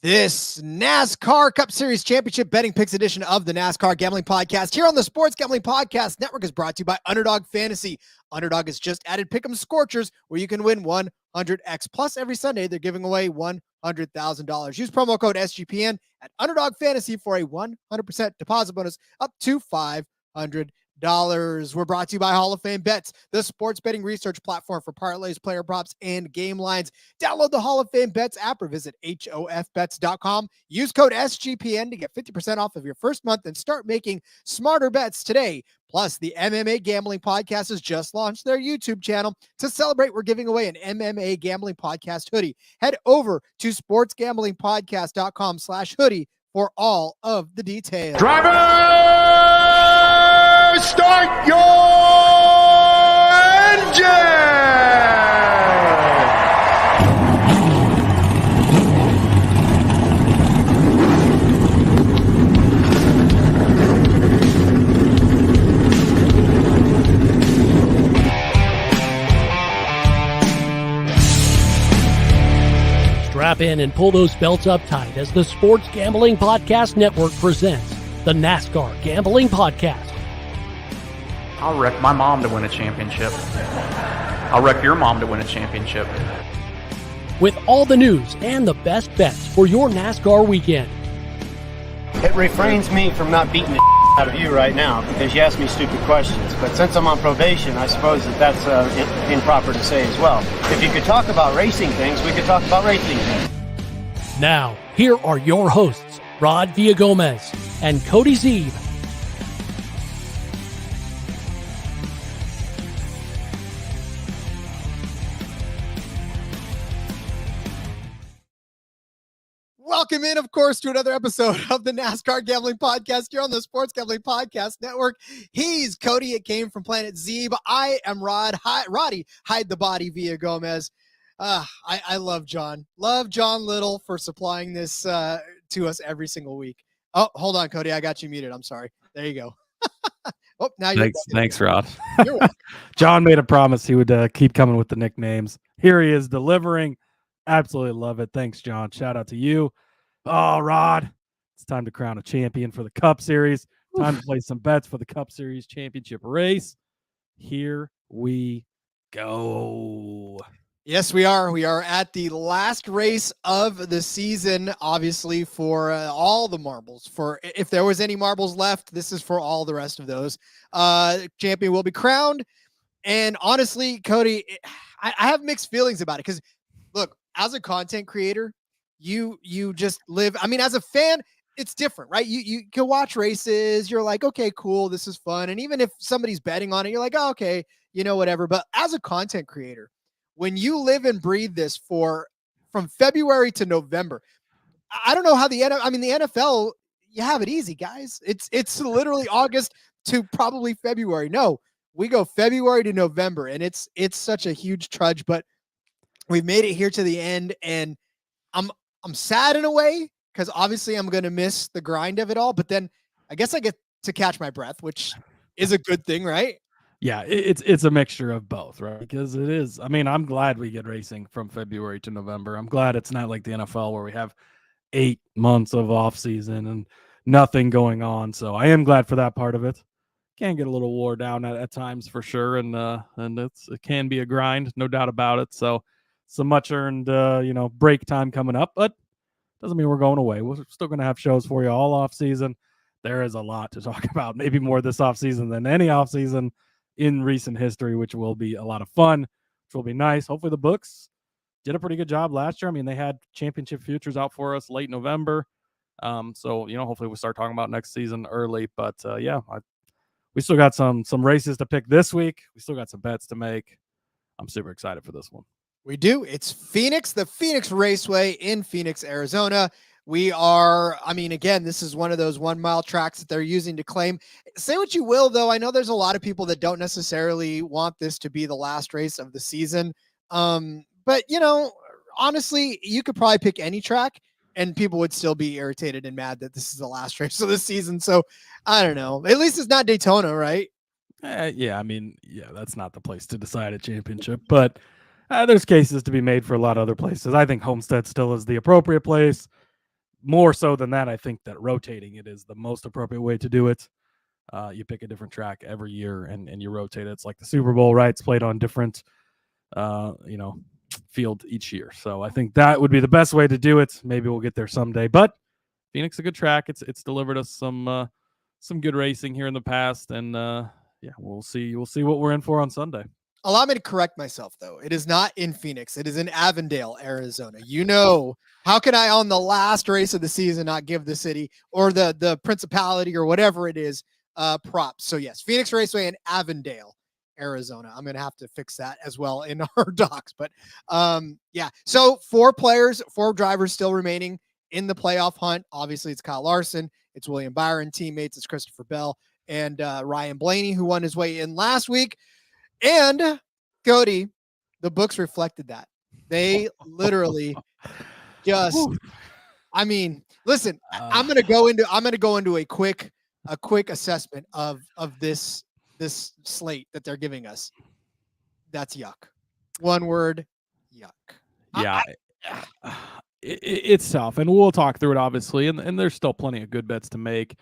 This NASCAR Cup Series Championship Betting Picks edition of the NASCAR Gambling Podcast here on the Sports Gambling Podcast Network is brought to you by Underdog Fantasy. Underdog has just added Pick'em Scorchers where you can win 100x. Plus, every Sunday, they're giving away $100,000. Use promo code SGPN at Underdog Fantasy for a 100% deposit bonus up to $500. We're brought to you by Hall of Fame Bets, the sports betting research platform for parlays, player props, and game lines. Download the Hall of Fame Bets app or visit hofbets.com. Use code SGPN to get 50% off of your first month and start making smarter bets today. Plus, the MMA Gambling Podcast has just launched their YouTube channel. To celebrate, we're giving away an MMA Gambling Podcast hoodie. Head over to sportsgamblingpodcast.com/hoodie for all of the details. Driver! Start your engine! Strap in and pull those belts up tight as the Sports Gambling Podcast Network presents the NASCAR Gambling Podcast. I'll wreck my mom to win a championship. I'll wreck your mom to win a championship. With all the news and the best bets for your NASCAR weekend. It refrains me from not beating the out of you right now because you ask me stupid questions. But since I'm on probation, I suppose that's improper to say as well. If you could talk about racing things, we could talk about racing things. Now, here are your hosts, Rod Villagomez and Cody Zeeb. Welcome in, of course, to another episode of the NASCAR Gambling Podcast here on the Sports Gambling Podcast Network. He's Cody. It came from Planet Zeeb. I am Roddy, hide the body Villagomez. I love John. Love John Little for supplying this to us every single week. Oh, hold on, Cody. I got you muted. I'm sorry. There you go. Oh, now you're Thanks, Rod. You're welcome. John made a promise he would keep coming with the nicknames. Here he is delivering. Absolutely love it. Thanks, John. Shout out to you. Oh, Rod, it's time to crown a champion for the Cup Series. Time to play some bets for the Cup Series championship race. Here we go. Yes, we are. We are at the last race of the season, obviously, for all the marbles. For if there was any marbles left, this is for all the rest of those. Champion will be crowned. And honestly, Cody, I have mixed feelings about it because, look, as a content creator, you just live. I mean, as a fan, it's different, right? You can watch races. You're like, okay, cool. This is fun. And even if somebody's betting on it, you're like, oh, okay, whatever. But as a content creator, when you live and breathe this from February to November, I don't know how the NFL, you have it easy, guys. It's literally August to probably February. No, we go February to November, and it's such a huge trudge, but we've made it here to the end, and I'm sad in a way because obviously I'm going to miss the grind of it all, but then I guess I get to catch my breath, which is a good thing, right? Yeah, it's a mixture of both, right? Because it is. I mean, I'm glad we get racing from February to November. I'm glad it's not like the NFL where we have 8 months of off season and nothing going on. So I am glad for that part of it. Can get a little wore down at times for sure, and it can be a grind, no doubt about it. So some much earned break time coming up, but doesn't mean we're going away. We're still going to have shows for you all off season. There is a lot to talk about, maybe more this off season than any off season in recent history, which will be a lot of fun, which will be nice. Hopefully the books did a pretty good job last year. I mean, they had championship futures out for us late November. So, hopefully we'll start talking about next season early, but we still got some races to pick this week. We still got some bets to make. I'm super excited for this one. We do. It's the Phoenix Raceway in Phoenix, Arizona. We are, again, this is one of those 1 mile tracks that they're using to claim. Say what you will, though. I know there's a lot of people that don't necessarily want this to be the last race of the season. But, honestly, you could probably pick any track and people would still be irritated and mad that this is the last race of the season. So I don't know. At least it's not Daytona, right? That's not the place to decide a championship, but there's cases to be made for a lot of other places. I think Homestead still is the appropriate place. more so than that, I think that rotating it is the most appropriate way to do it. You pick a different track every year and you rotate it. It's like the Super Bowl, right? It's played on different, field each year. So I think that would be the best way to do it. Maybe we'll get there someday. But Phoenix is a good track. It's delivered us some good racing here in the past, and we'll see what we're in for on Sunday. Allow me to correct myself, though. It is not in Phoenix. It is in Avondale, Arizona. You know, how can I, on the last race of the season, not give the city or the principality or whatever it is props? So, yes, Phoenix Raceway in Avondale, Arizona. I'm going to have to fix that as well in our docs. But, so 4 drivers still remaining in the playoff hunt. Obviously, it's Kyle Larson. It's William Byron. Teammates, it's Christopher Bell and Ryan Blaney, who won his way in last week. And Cody, the books reflected that. They literally just, I mean, listen, I'm going to go into a quick assessment of this slate that they're giving us. That's yuck. One word, yuck. Yeah. It's tough, and we'll talk through it obviously, and there's still plenty of good bets to make.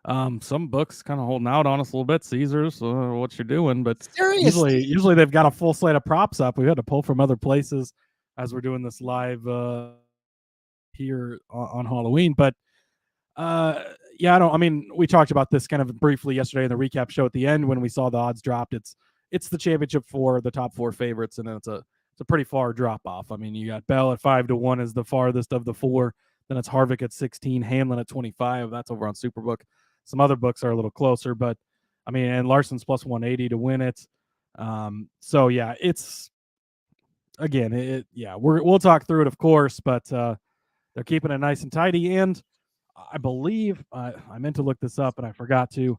Some books kind of holding out on us a little bit. Caesars, what you're doing, but usually they've got a full slate of props up. We had to pull from other places as we're doing this live here on Halloween. But we talked about this kind of briefly yesterday in the recap show at the end when we saw the odds dropped. It's the championship for the top 4 favorites, and then it's a pretty far drop off. I mean, you got Bell at 5-1 is the farthest of the 4. Then it's Harvick at 16, Hamlin at 25. That's over on Superbook. Some other books are a little closer, but I mean, and Larson's plus 180 to win it. It's again, we'll talk through it, of course, but they're keeping it nice and tidy. And I believe I meant to look this up and I forgot to.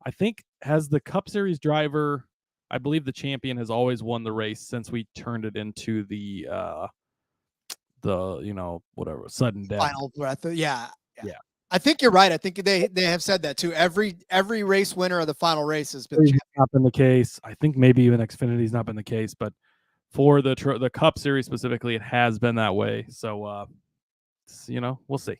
I think has the Cup Series driver, I believe the champion has always won the race since we turned it into the whatever sudden death final breath. Yeah. I think you're right. I think they have said that too. Every race winner of the final race has been not been the case. I think maybe even Xfinity's not been the case, but for the Cup Series specifically, it has been that way. So we'll see.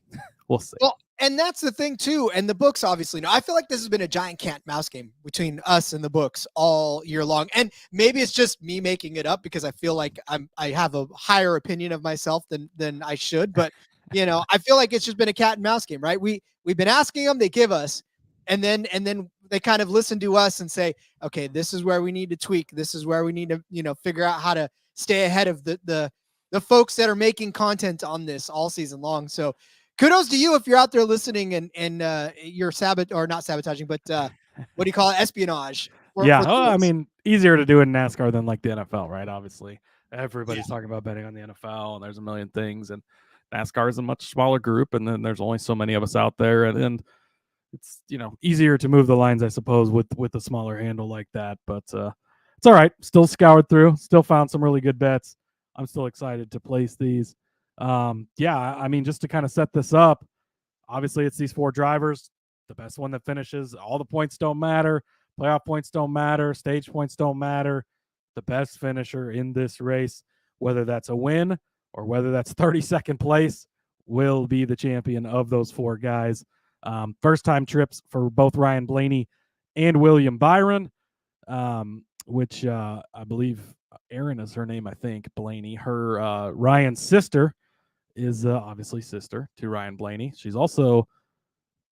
We'll see. Well, and that's the thing too. And the books, obviously, I feel like this has been a giant cat mouse game between us and the books all year long. And maybe it's just me making it up because I feel like I have a higher opinion of myself than I should. But I feel like it's just been a cat and mouse game, right? We've been asking them, they give us, and then they kind of listen to us and say, okay, this is where we need to tweak. This is where we need to, figure out how to stay ahead of the folks that are making content on this all season long. So kudos to you if you're out there listening and you're not sabotaging, but what do you call it? Espionage. I mean, easier to do in NASCAR than like the NFL, right? Obviously, everybody's talking about betting on the NFL, and there's a million things, and NASCAR is a much smaller group, and then there's only so many of us out there, and it's easier to move the lines, I suppose, with a smaller handle like that. But it's all right. Still scoured through, still found some really good bets. I'm still excited to place these. I mean, just to kind of set this up, obviously it's these 4 drivers. The best one that finishes, all the points don't matter. Playoff points don't matter. Stage points don't matter. The best finisher in this race, whether that's a win or whether that's 32nd place, will be the champion of those 4 guys. First-time trips for both Ryan Blaney and William Byron, which I believe Erin is her name, I think, Blaney. Her Ryan's sister is obviously sister to Ryan Blaney. She's also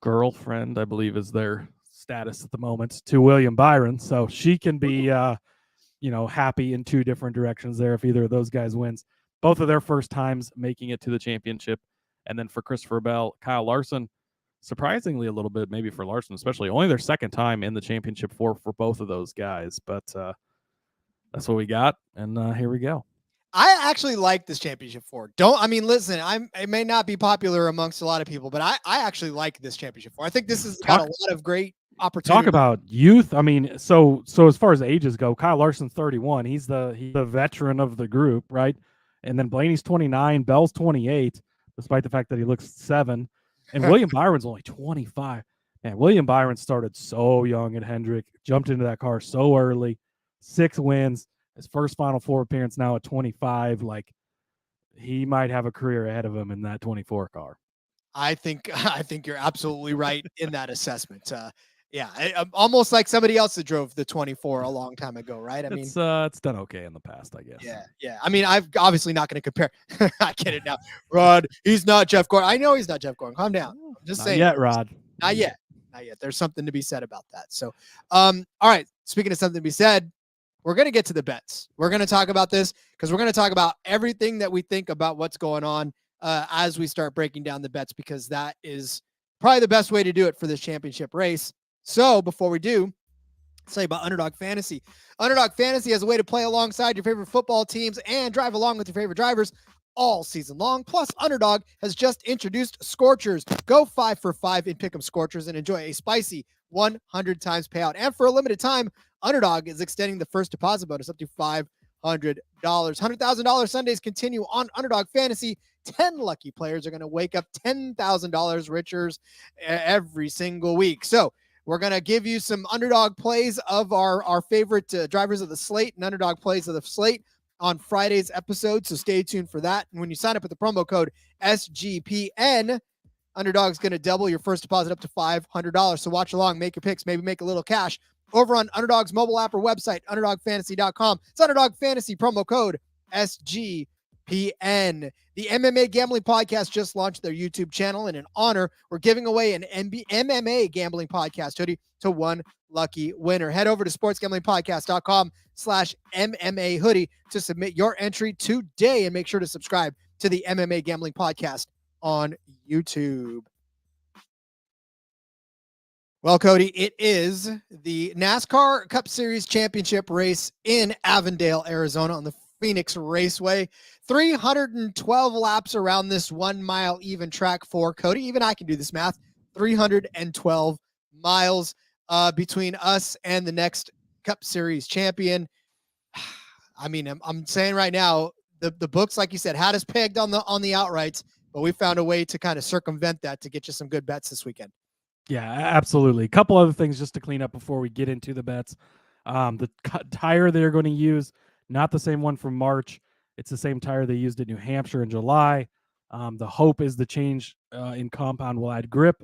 girlfriend, I believe, is their status at the moment, to William Byron. So she can be, happy in 2 different directions there if either of those guys wins. Both of their first times making it to the championship. And then for Christopher Bell, Kyle Larson, surprisingly a little bit, maybe for Larson especially, only their second time in the championship for both of those guys. But that's what we got. And here we go. I actually like this championship 4. Listen, it may not be popular amongst a lot of people, but I actually like this championship 4. I think this has got a lot of great opportunity. Talk about youth. I mean, so as far as ages go, Kyle Larson's 31. He's the veteran of the group, right? And then Blaney's 29, Bell's 28, despite the fact that he looks 7. And William Byron's only 25. Man, William Byron started so young at Hendrick, jumped into that car so early, 6 wins, his first Final Four appearance now at 25. Like, he might have a career ahead of him in that 24 car. I think you're absolutely right in that assessment. Almost like somebody else that drove the 24 a long time ago, right? I mean, It's done okay in the past, I guess. yeah. I mean, I've obviously not going to compare. I get it now, Rod. He's not Jeff Gordon. I know he's not Jeff Gordon. Calm down. I'm just Not saying. yet, Rod. Not yet. There's something to be said about that. So, all right. Speaking of something to be said, we're going to get to the bets. We're going to talk about this because we're going to talk about everything that we think about what's going on as we start breaking down the bets, because that is probably the best way to do it for this championship race. So before we do, let's tell you about Underdog Fantasy. Underdog Fantasy has a way to play alongside your favorite football teams and drive along with your favorite drivers all season long. Plus, Underdog has just introduced Scorchers. Go 5 for 5 in Pick'em Scorchers and enjoy a spicy 100 times payout. And for a limited time, Underdog is extending the first deposit bonus up to $500. $100,000 Sundays continue on Underdog Fantasy. 10 lucky players are going to wake up $10,000 richer every single week. So we're going to give you some Underdog plays of our favorite drivers of the slate and Underdog plays of the slate on Friday's episode. So stay tuned for that. And when you sign up with the promo code SGPN, Underdog's going to double your first deposit up to $500. So watch along, make your picks, maybe make a little cash over on Underdog's mobile app or website, underdogfantasy.com. It's Underdog Fantasy, promo code SGPN. The MMA Gambling Podcast just launched their YouTube channel, and in honor, we're giving away an MMA Gambling Podcast hoodie to one lucky winner. Head over to sportsgamblingpodcast.com/MMA hoodie to submit your entry today, and make sure to subscribe to the MMA Gambling Podcast on YouTube. Well, Cody, it is the NASCAR Cup Series Championship race in Avondale, Arizona on the Phoenix Raceway. 312 laps around this 1 mile even track for Cody. Even I can do this math. 312 miles between us and the next Cup Series champion. I mean, I'm saying right now, the books, like you said, had us pegged on the outrights, but we found a way to kind of circumvent that to get you some good bets this weekend. Yeah, absolutely. A couple other things just to clean up before we get into the bets. The tire they're going to use, not the same one from March. It's the same tire they used in New Hampshire in July. The hope is the change in compound will add grip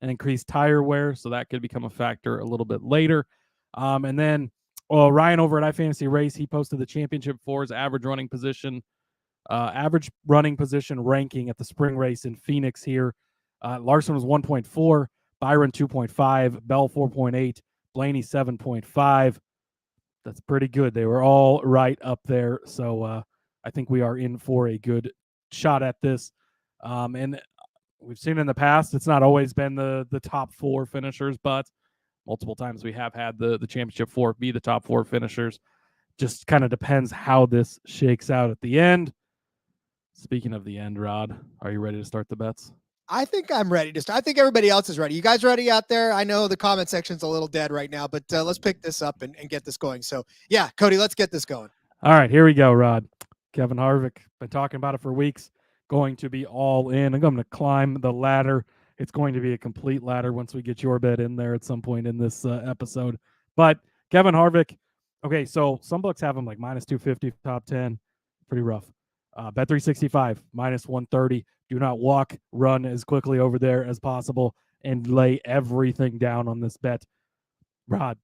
and increase tire wear, so that could become a factor a little bit later. And then, Ryan over at iFantasy Race, he posted the championship for his average running position ranking at the spring race in Phoenix here. Larson was 1.4, Byron 2.5, Bell 4.8, Blaney 7.5. That's pretty good. They were all right up there. So I think we are in for a good shot at this. And we've seen in the past, it's not always been the top 4 finishers, but multiple times we have had the championship 4 be the top 4 finishers. Just kind of depends how this shakes out at the end. Speaking of the end, Rod, are you ready to start the bets? I think I'm ready to start. I think everybody else is ready. You guys ready out there? I know the comment section's a little dead right now, but let's pick this up and get this going. So, yeah, Cody, let's get this going. All right, here we go, Rod. Kevin Harvick, been talking about it for weeks, going to be all in. I'm going to climb the ladder. It's going to be a complete ladder once we get your bet in there at some point in this episode. But Kevin Harvick, okay, so some books have him like minus 250, top 10. Pretty rough. Bet365, minus 130. Do not walk, run as quickly over there as possible and lay everything down on this bet. Rod,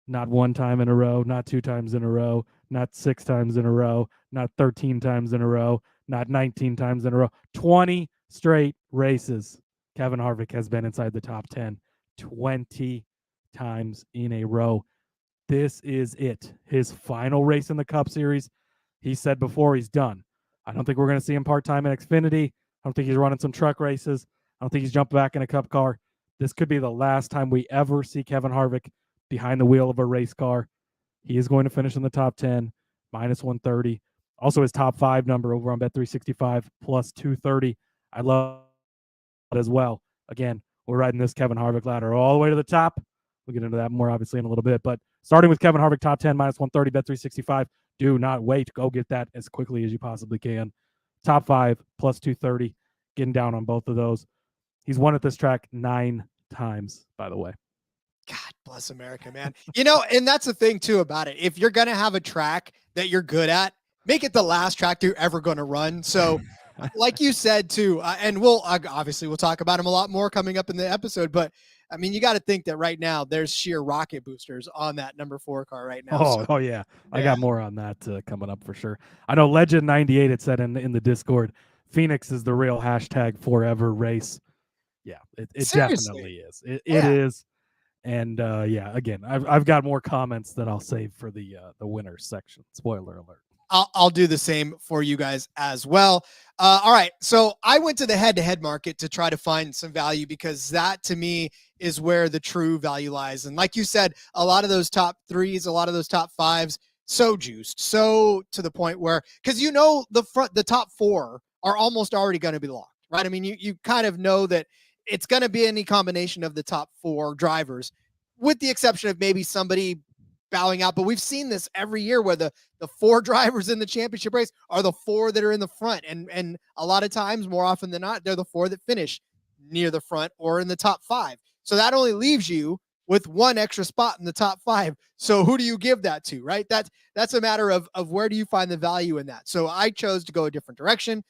not 1 time in a row, not 2 times in a row, not 6 times in a row, not 13 times in a row, not 19 times in a row. 20 straight races. Kevin Harvick has been inside the top 10 20 times in a row. This is it. His final race in the Cup Series. He said before he's done. I don't think we're going to see him part-time in Xfinity. I don't think he's running some truck races. I don't think he's jumping back in a Cup car. This could be the last time we ever see Kevin Harvick behind the wheel of a race car. He is going to finish in the top 10, minus 130. Also his top 5 number over on Bet365, plus 230. I love it as well. Again, we're riding this Kevin Harvick ladder all the way to the top. We'll get into that more, obviously, in a little bit. But starting with Kevin Harvick, top 10, minus 130, Bet365. Do not wait. Go get that as quickly as you possibly can. Top 5, plus 230. Getting down on both of those. He's won at this track 9 times, by the way. God bless America, man. You know, and that's the thing, too, about it. If you're going to have a track that you're good at, make it the last track you're ever going to run. So like you said too, and we'll obviously we'll talk about him a lot more coming up in the episode, but I mean, you got to think that right now there's sheer rocket boosters on that number 4 car right now. Oh yeah. I got more on that coming up for sure. I know Legend 98 had said in the Discord, Phoenix is the real hashtag forever race. Yeah, it definitely is. It is. And again, I've got more comments that I'll save for the winners section. Spoiler alert. I'll do the same for you guys as well. All right. So I went to the head-to-head market to try to find some value because that to me is where the true value lies. And like you said, a lot of those top 3s, a lot of those top 5s, so juiced, so to the point where, because the top 4 are almost already going to be locked, right? I mean, you kind of know that it's going to be any combination of the top 4 drivers, with the exception of maybe somebody bowing out. But we've seen this every year where the 4 drivers in the championship race are the 4 that are in the front. And a lot of times, more often than not, they're the 4 that finish near the front or in the top 5. So that only leaves you with 1 extra spot in the top 5. So who do you give that to, right? That's a matter of where do you find the value in that? So I chose to go a different direction.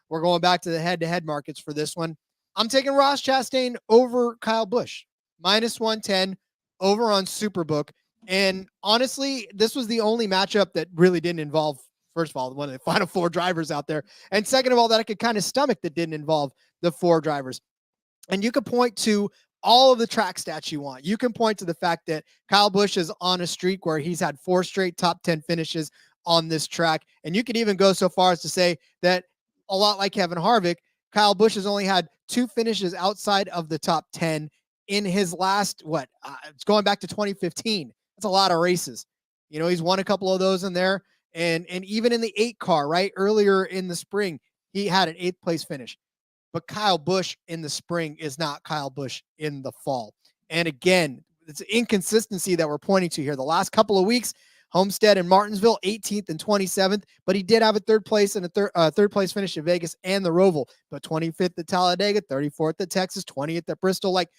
We're going back to the head-to-head markets for this one. I'm taking Ross Chastain over Kyle Busch, -110 over on Superbook. And honestly, this was the only matchup that really didn't involve, first of all, one of the final 4 drivers out there. And second of all, that I could kind of stomach that didn't involve the 4 drivers. And you could point to all of the track stats you want. You can point to the fact that Kyle Busch is on a streak where he's had 4 straight top 10 finishes on this track. And you could even go so far as to say that, a lot like Kevin Harvick, Kyle Busch has only had 2 finishes outside of the top 10 in his last, it's going back to 2015. That's a lot of races. He's won a couple of those in there. And even in the 8 car, right, earlier in the spring, he had an 8th place finish. But Kyle Busch in the spring is not Kyle Busch in the fall. And again, it's inconsistency that we're pointing to here. The last couple of weeks, Homestead and Martinsville, 18th and 27th, but he did have a 3rd place and a third place finish at Vegas and the Roval, but 25th at Talladega, 34th at Texas, 20th at Bristol. Like,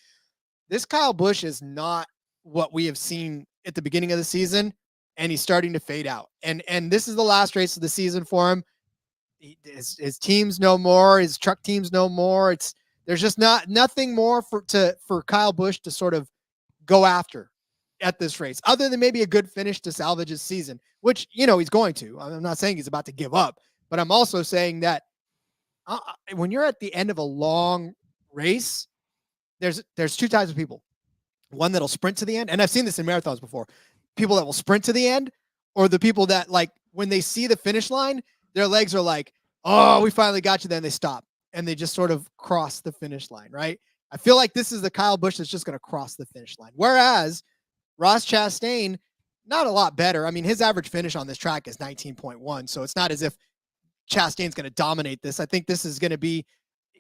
this Kyle Busch is not what we have seen at the beginning of the season, and he's starting to fade out. And this is the last race of the season for him. His teams no more, his truck teams no more. There's just nothing more for Kyle Busch to sort of go after at this race, other than maybe a good finish to salvage his season, which, he's going to. I'm not saying he's about to give up, but I'm also saying that when you're at the end of a long race, there's 2 types of people. One that'll sprint to the end, and I've seen this in marathons before. People that will sprint to the end, or the people that, like, when they see the finish line, their legs are like, oh, we finally got you. Then they stop and they just sort of cross the finish line, right? I feel like this is the Kyle Busch that's just going to cross the finish line. Whereas Ross Chastain, not a lot better. I mean, his average finish on this track is 19.1. So it's not as if Chastain's going to dominate this. I think this is going to be,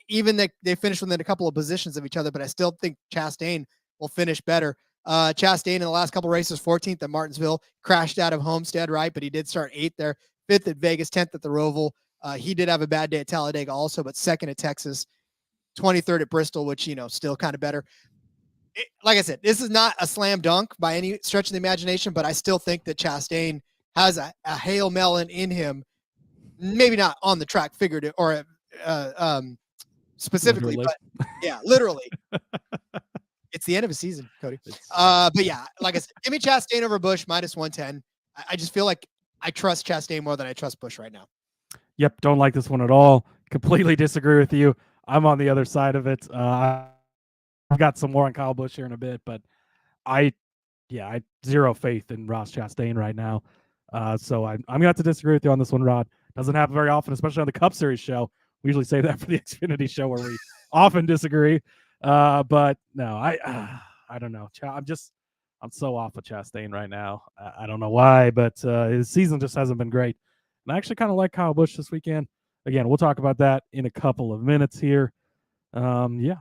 even that they finish within a couple of positions of each other, but I still think Chastain will finish better. Chastain in the last couple races, 14th at Martinsville, crashed out of Homestead, right? But he did start 8th there, 5th at Vegas, 10th at the Roval. He did have a bad day at Talladega also, but 2nd at Texas, 23rd at Bristol, which, still kind of better. Like I said, this is not a slam dunk by any stretch of the imagination, but I still think that Chastain has a Hail Melon in him. Maybe not on the track, figurative or specifically, literally. But yeah, literally. It's the end of a season, Cody. But yeah, like I said, give me Chastain over Busch, -110. I just feel like I trust Chastain more than I trust Busch right now. Yep, don't like this one at all. Completely disagree with you. I'm on the other side of it. I've got some more on Kyle Busch here in a bit, but I zero faith in Ross Chastain right now. So I'm gonna have to disagree with you on this one, Rod. Doesn't happen very often, especially on the Cup Series show. We usually save that for the Xfinity show where we often disagree. But no, I don't know. I'm so off of Chastain right now. I don't know why, but his season just hasn't been great. And I actually kind of like Kyle Busch this weekend. Again, we'll talk about that in a couple of minutes here. Yeah.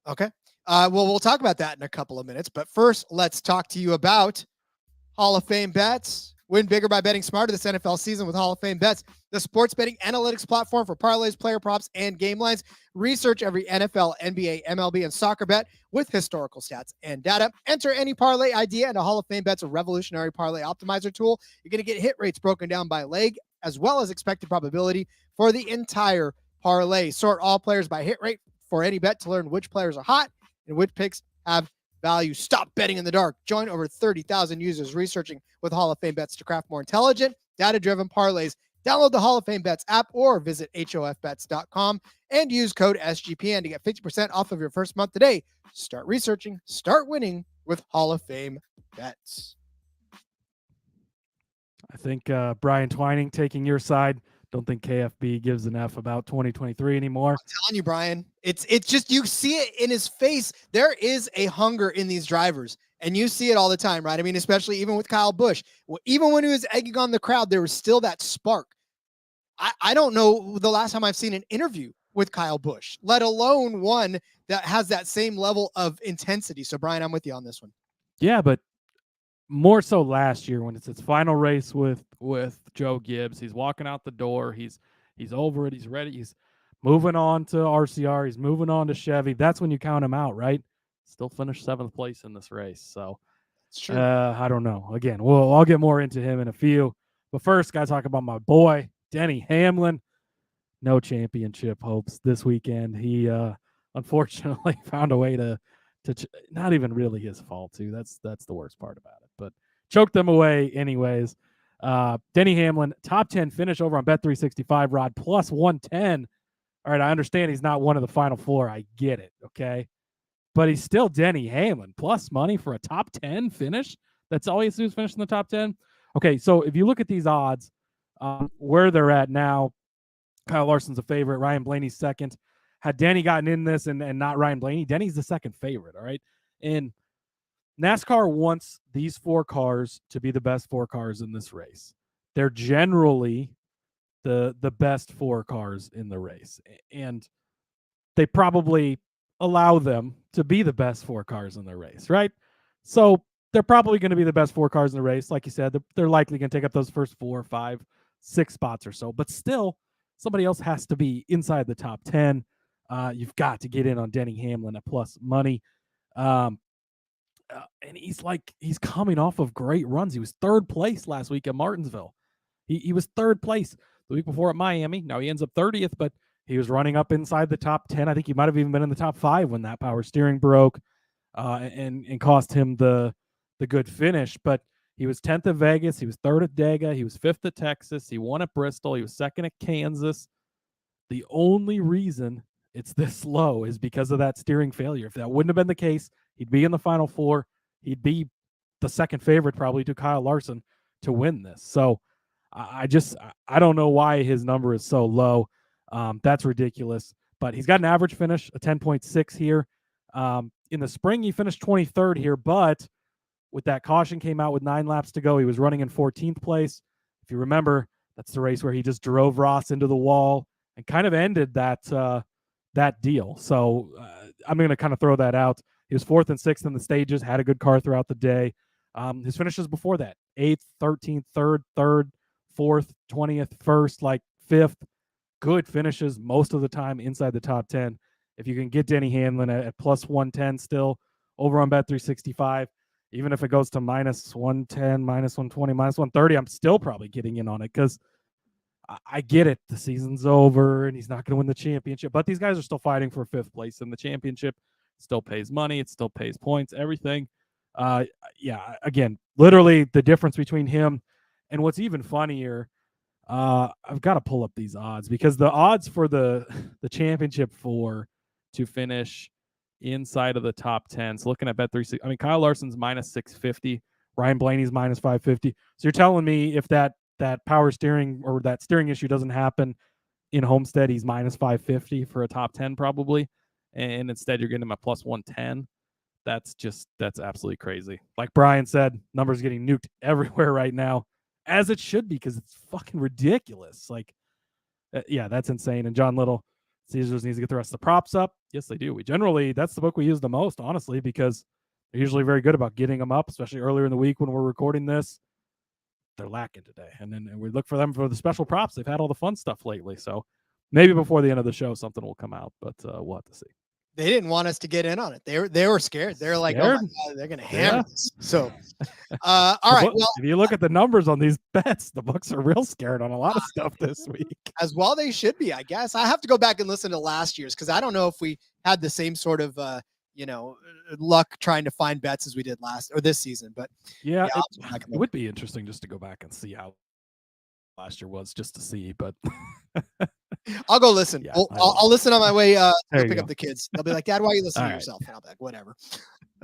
Okay. Well, we'll talk about that in a couple of minutes. But first, let's talk to you about Hall of Fame bets. Win bigger by betting smarter this NFL season with Hall of Fame bets, the sports betting analytics platform for parlays, player props, and game lines. Research every NFL, NBA, MLB, and soccer bet with historical stats and data. Enter any parlay idea, and a Hall of Fame bet's a revolutionary parlay optimizer tool. You're going to get hit rates broken down by leg, as well as expected probability for the entire parlay. Sort all players by hit rate for any bet to learn which players are hot and which picks have value. Stop betting in the dark. Join over 30,000 users researching with Hall of Fame bets to craft more intelligent, data-driven parlays. Download the Hall of Fame Bets app or visit hofbets.com and use code SGPN to get 50% off of your first month today. Start researching, start winning with Hall of Fame Bets. I think Brian Twining taking your side. Don't think KFB gives an F about 2023 anymore. I'm telling you, Brian, it's just, you see it in his face. There is a hunger in these drivers, and you see it all the time, right? I mean, especially even with Kyle Busch, even when he was egging on the crowd, there was still that spark. I don't know the last time I've seen an interview with Kyle Busch, let alone one that has that same level of intensity. So, Brian, I'm with you on this one. Yeah, but more so last year when it's his final race with Joe Gibbs. He's walking out the door. He's over it. He's ready. He's moving on to RCR. He's moving on to Chevy. That's when you count him out, right? Still finished 7th place in this race. So It's true. I don't know. Again, I'll get more into him in a few. But first, got to talk about my boy, Denny Hamlin. No championship hopes this weekend. He unfortunately found a way to not even really his fault too. That's the worst part about it. But choked them away anyways. Denny Hamlin, top 10 finish over on Bet365, Rod, plus 110. All right, I understand he's not one of the final 4. I get it, okay? But he's still Denny Hamlin, plus money for a top 10 finish. That's all he has to do is finish in the top 10. Okay, so if you look at these odds, where they're at now, Kyle Larson's a favorite. Ryan Blaney's second. Had Denny gotten in this and not Ryan Blaney, Denny's the second favorite, all right? And NASCAR wants these 4 cars to be the best 4 cars in this race. They're generally the best 4 cars in the race. And they probably allow them to be the best 4 cars in the race, right? So they're probably going to be the best 4 cars in the race. Like you said, they're likely going to take up those first 4, 5, 6 spots or so. But still, somebody else has to be inside the top 10. You've got to get in on Denny Hamlin at plus money. And he's coming off of great runs. He was 3rd place last week at Martinsville. He was 3rd place the week before at Miami. Now he ends up 30th, but he was running up inside the top 10. I think he might have even been in the top 5 when that power steering broke and cost him the good finish. But he was 10th at Vegas. He was 3rd at Dega. He was 5th at Texas. He won at Bristol. He was 2nd at Kansas. The only reason it's this low is because of that steering failure. If that wouldn't have been the case, he'd be in the final 4. He'd be the second favorite probably to Kyle Larson to win this. So I don't know why his number is so low. That's ridiculous. But he's got an average finish, a 10.6 here. In the spring, he finished 23rd here, but with that caution came out with 9 laps to go. He was running in 14th place. If you remember, that's the race where he just drove Ross into the wall and kind of ended that deal. So I'm going to kind of throw that out. He was 4th and 6th in the stages, had a good car throughout the day. His finishes before that, 8th, 13th, 3rd, 4th, 20th, 1st, like 5th. Good finishes most of the time inside the top 10. If you can get Denny Hamlin at plus 110 still over on Bet365, even if it goes to minus 110, minus 120, minus 130, I'm still probably getting in on it because I get it. The season's over and he's not going to win the championship, but these guys are still fighting for 5th place in the championship. It still pays money. It still pays points, everything. Again, literally the difference between him and what's even funnier, I've got to pull up these odds because the odds for the championship 4 to finish inside of the top 10. So looking at Bet360, I mean, Kyle Larson's minus 650, Ryan Blaney's minus 550. So you're telling me if that power steering or that steering issue doesn't happen in Homestead, he's minus 550 for a top 10 probably. And instead you're getting him at plus 110. That's absolutely crazy. Like Brian said, numbers getting nuked everywhere right now, as it should be, because it's fucking ridiculous. Like, that's insane. And John Little, Caesars needs to get the rest of the props up. Yes, they do. That's the book we use the most, honestly, because they're usually very good about getting them up, especially earlier in the week when we're recording this. They're lacking today. And then we look for them for the special props. They've had all the fun stuff lately. So maybe before the end of the show, something will come out, but we'll have to see. They didn't want us to get in on it. They were scared. They're like, oh my Scared? God, they're going to hammer Yeah. us. So, all right. Well, If you look at the numbers on these bets, the books are real scared on a lot of stuff this week. as well they should be, I guess. I have to go back and listen to last year's because I don't know if we had the same sort of, luck trying to find bets as we did this season. But Yeah, I'll have to go back and it look. would be interesting just to go back and see how last year was, just to see. But I'll go listen. Yeah, I'll listen on my way to There you pick go. up the kids. They'll be like, Dad, why are you listening All to right. yourself? And I'll be like, whatever.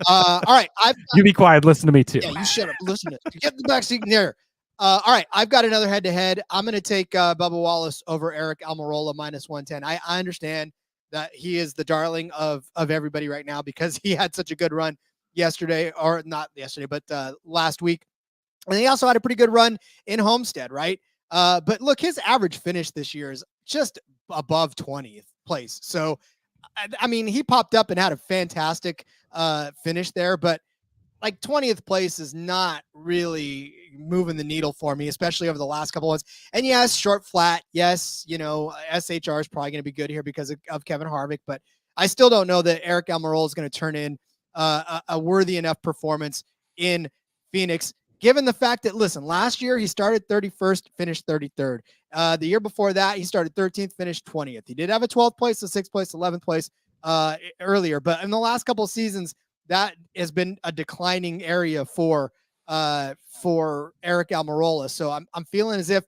All right. you be quiet. Listen to me too. Yeah, you shut up. Listen to it. Get in the back seat in there. All right. I've got another head-to-head. I'm going to take Bubba Wallace over Eric Almirola minus 110. I understand that he is the darling of everybody right now because he had such a good run yesterday, or not yesterday, but last week. And he also had a pretty good run in Homestead, right? But look, his average finish this year is just above 20th place. So, I mean, he popped up and had a fantastic finish there, but like 20th place is not really moving the needle for me, especially over the last couple ones. And yes, short flat. Yes, SHR is probably going to be good here because of Kevin Harvick, but I still don't know that Eric Almirola is going to turn in a worthy enough performance in Phoenix, given the fact that, listen, last year he started 31st, finished 33rd. The year before that, he started 13th, finished 20th. He did have a 12th place, a 6th place, 11th place earlier, but in the last couple of seasons, that has been a declining area for Eric Almirola. So I'm feeling as if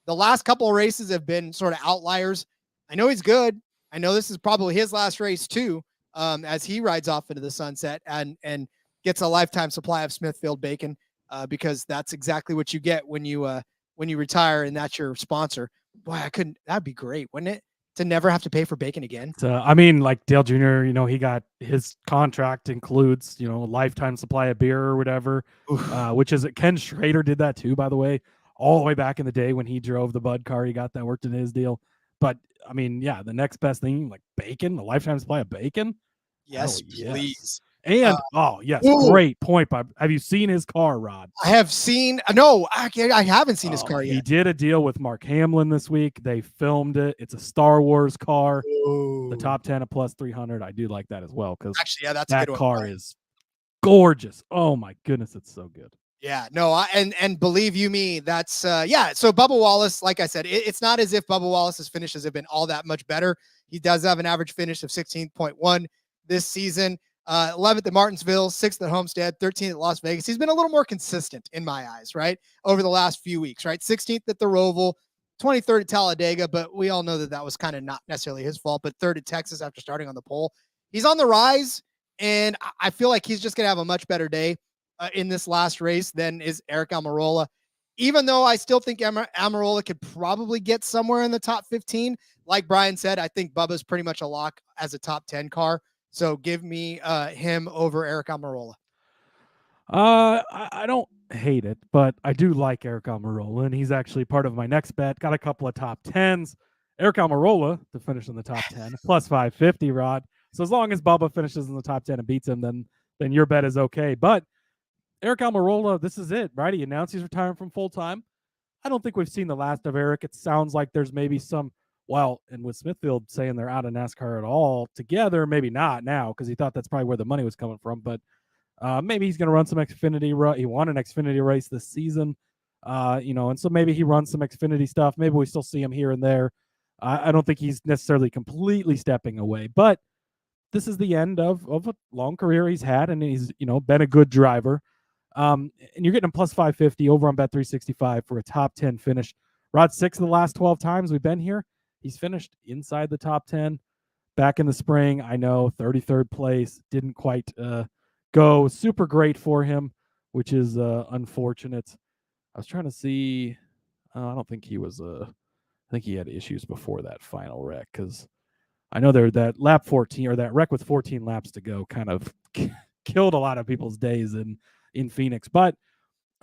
the last couple of races have been sort of outliers. I know he's good. I know this is probably his last race too, as he rides off into the sunset and gets a lifetime supply of Smithfield bacon, because that's exactly what you get when you retire and that's your sponsor. Boy, that'd be great, wouldn't it? To never have to pay for bacon again. I mean, like Dale Jr., he got his contract includes, a lifetime supply of beer or whatever, which is Ken Schrader did that too, by the way, all the way back in the day when he drove the Bud car, he got that worked in his deal. But I mean, yeah, the next best thing, like bacon, a lifetime supply of bacon. Yes, yes. please. And great point, Bob. Have you seen his car, Rod? I have seen. No, I haven't seen his car yet. He did a deal with Mark Hamlin this week. They filmed it. It's a Star Wars car. The top 10 at plus 300. I do like that as well because actually, yeah, that's that a good one. car is gorgeous. Oh my goodness, it's so good. Yeah, no, and believe you me, that's So Bubba Wallace, like I said, it's not as if Bubba Wallace's finishes have been all that much better. He does have an average finish of 16.1 this season. 11th at Martinsville, 6th at Homestead, 13th at Las Vegas. He's been a little more consistent in my eyes, right? Over the last few weeks, right? 16th at the Roval, 23rd at Talladega, but we all know that was kind of not necessarily his fault, but 3rd at Texas after starting on the pole. He's on the rise, and I feel like he's just going to have a much better day in this last race than is Eric Almirola. Even though I still think Almirola could probably get somewhere in the top 15. Like Brian said, I think Bubba's pretty much a lock as a top 10 car. So give me him over Eric Almirola. I don't hate it, but I do like Eric Almirola, and he's actually part of my next bet. Got a couple of top 10s. Eric Almirola to finish in the top 10, plus 550, Rod. So as long as Bubba finishes in the top 10 and beats him, then your bet is okay. But Eric Almirola, this is it, right? He announced he's retiring from full-time. I don't think we've seen the last of Eric. It sounds like there's maybe some and with Smithfield saying they're out of NASCAR at all together, maybe not now because he thought that's probably where the money was coming from. But maybe he's going to run some Xfinity. He won an Xfinity race this season, and so maybe he runs some Xfinity stuff. Maybe we still see him here and there. I don't think he's necessarily completely stepping away, but this is the end of a long career he's had, and he's been a good driver. And you're getting him plus 550 over on Bet365 for a top 10 finish. Rod, 6 of the last 12 times we've been here, he's finished inside the top 10. Back in the spring, I know, 33rd place. Didn't quite go super great for him, which is unfortunate. I was trying to see. I don't think he was. I think he had issues before that final wreck because I know that lap 14 or that wreck with 14 laps to go kind of killed a lot of people's days in Phoenix. But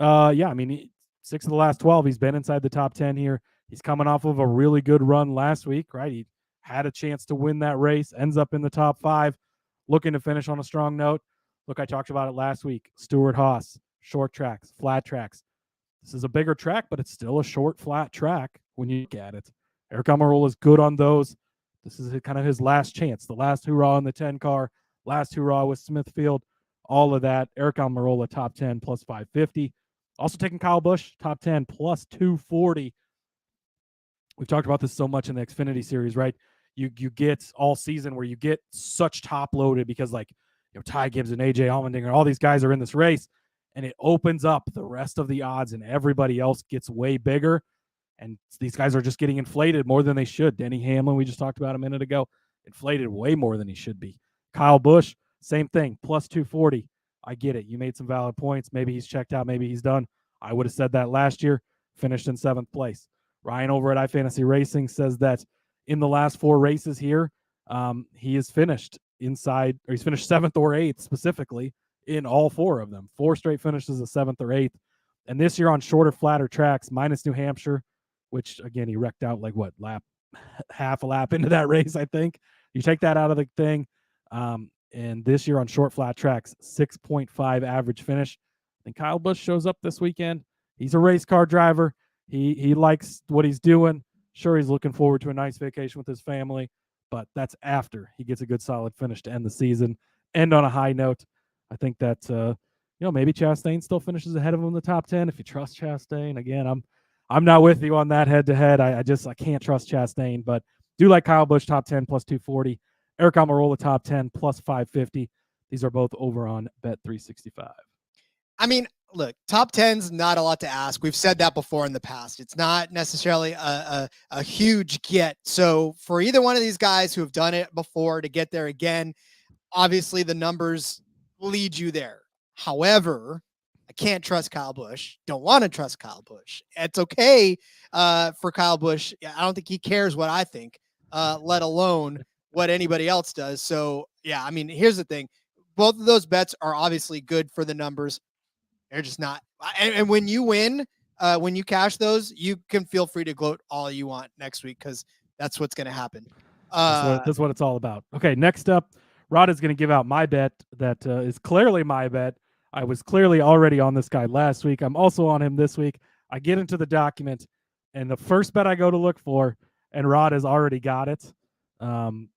I mean, 6 of the last 12, he's been inside the top 10 here. He's coming off of a really good run last week, right? He had a chance to win that race, ends up in the top 5, looking to finish on a strong note. Look, I talked about it last week. Stewart-Haas, short tracks, flat tracks. This is a bigger track, but it's still a short, flat track when you look at it. Eric Almirola is good on those. This is kind of his last chance, the last hurrah in the 10 car, last hurrah with Smithfield, all of that. Eric Almirola, top 10, plus 550. Also taking Kyle Busch, top 10, plus 240. We've talked about this so much in the Xfinity Series, right? You get all season where you get such top loaded because Ty Gibbs and AJ Allmendinger, all these guys are in this race, and it opens up the rest of the odds, and everybody else gets way bigger. And these guys are just getting inflated more than they should. Denny Hamlin, we just talked about a minute ago, inflated way more than he should be. Kyle Busch, same thing, plus 240. I get it. You made some valid points. Maybe he's checked out. Maybe he's done. I would have said that last year, finished in 7th place. Ryan over at iFantasy Racing says that in the last 4 races here, he has finished inside, or he's finished 7th or 8th specifically in all 4 of them. 4 straight finishes of 7th or 8th. And this year on shorter, flatter tracks, minus New Hampshire, which again, he wrecked out half a lap into that race, I think. You take that out of the thing. And this year on short, flat tracks, 6.5 average finish. I think Kyle Busch shows up this weekend. He's a race car driver. He likes what he's doing. Sure, he's looking forward to a nice vacation with his family, but that's after he gets a good solid finish to end the season, end on a high note. I think that maybe Chastain still finishes ahead of him in the top 10 if you trust Chastain. Again, I'm not with you on that head to head. I can't trust Chastain, but do like Kyle Busch, top 10 plus 240. Eric Almirola, top 10 plus 550. These are both over on Bet365. I mean, look, top 10's not a lot to ask. We've said that before in the past. It's not necessarily a huge get. So for either one of these guys who have done it before to get there again, obviously the numbers lead you there. However, I can't trust Kyle Busch. Don't want to trust Kyle Busch. It's okay for Kyle Busch. I don't think he cares what I think, let alone what anybody else does. So, yeah, I mean, here's the thing. Both of those bets are obviously good for the numbers. They're just not. And when you win, when you cash those, you can feel free to gloat all you want next week because that's what's going to happen. That's what it's all about. Okay, next up, Rod is going to give out my bet that is clearly my bet. I was clearly already on this guy last week. I'm also on him this week. I get into the document, and the first bet I go to look for, and Rod has already got it.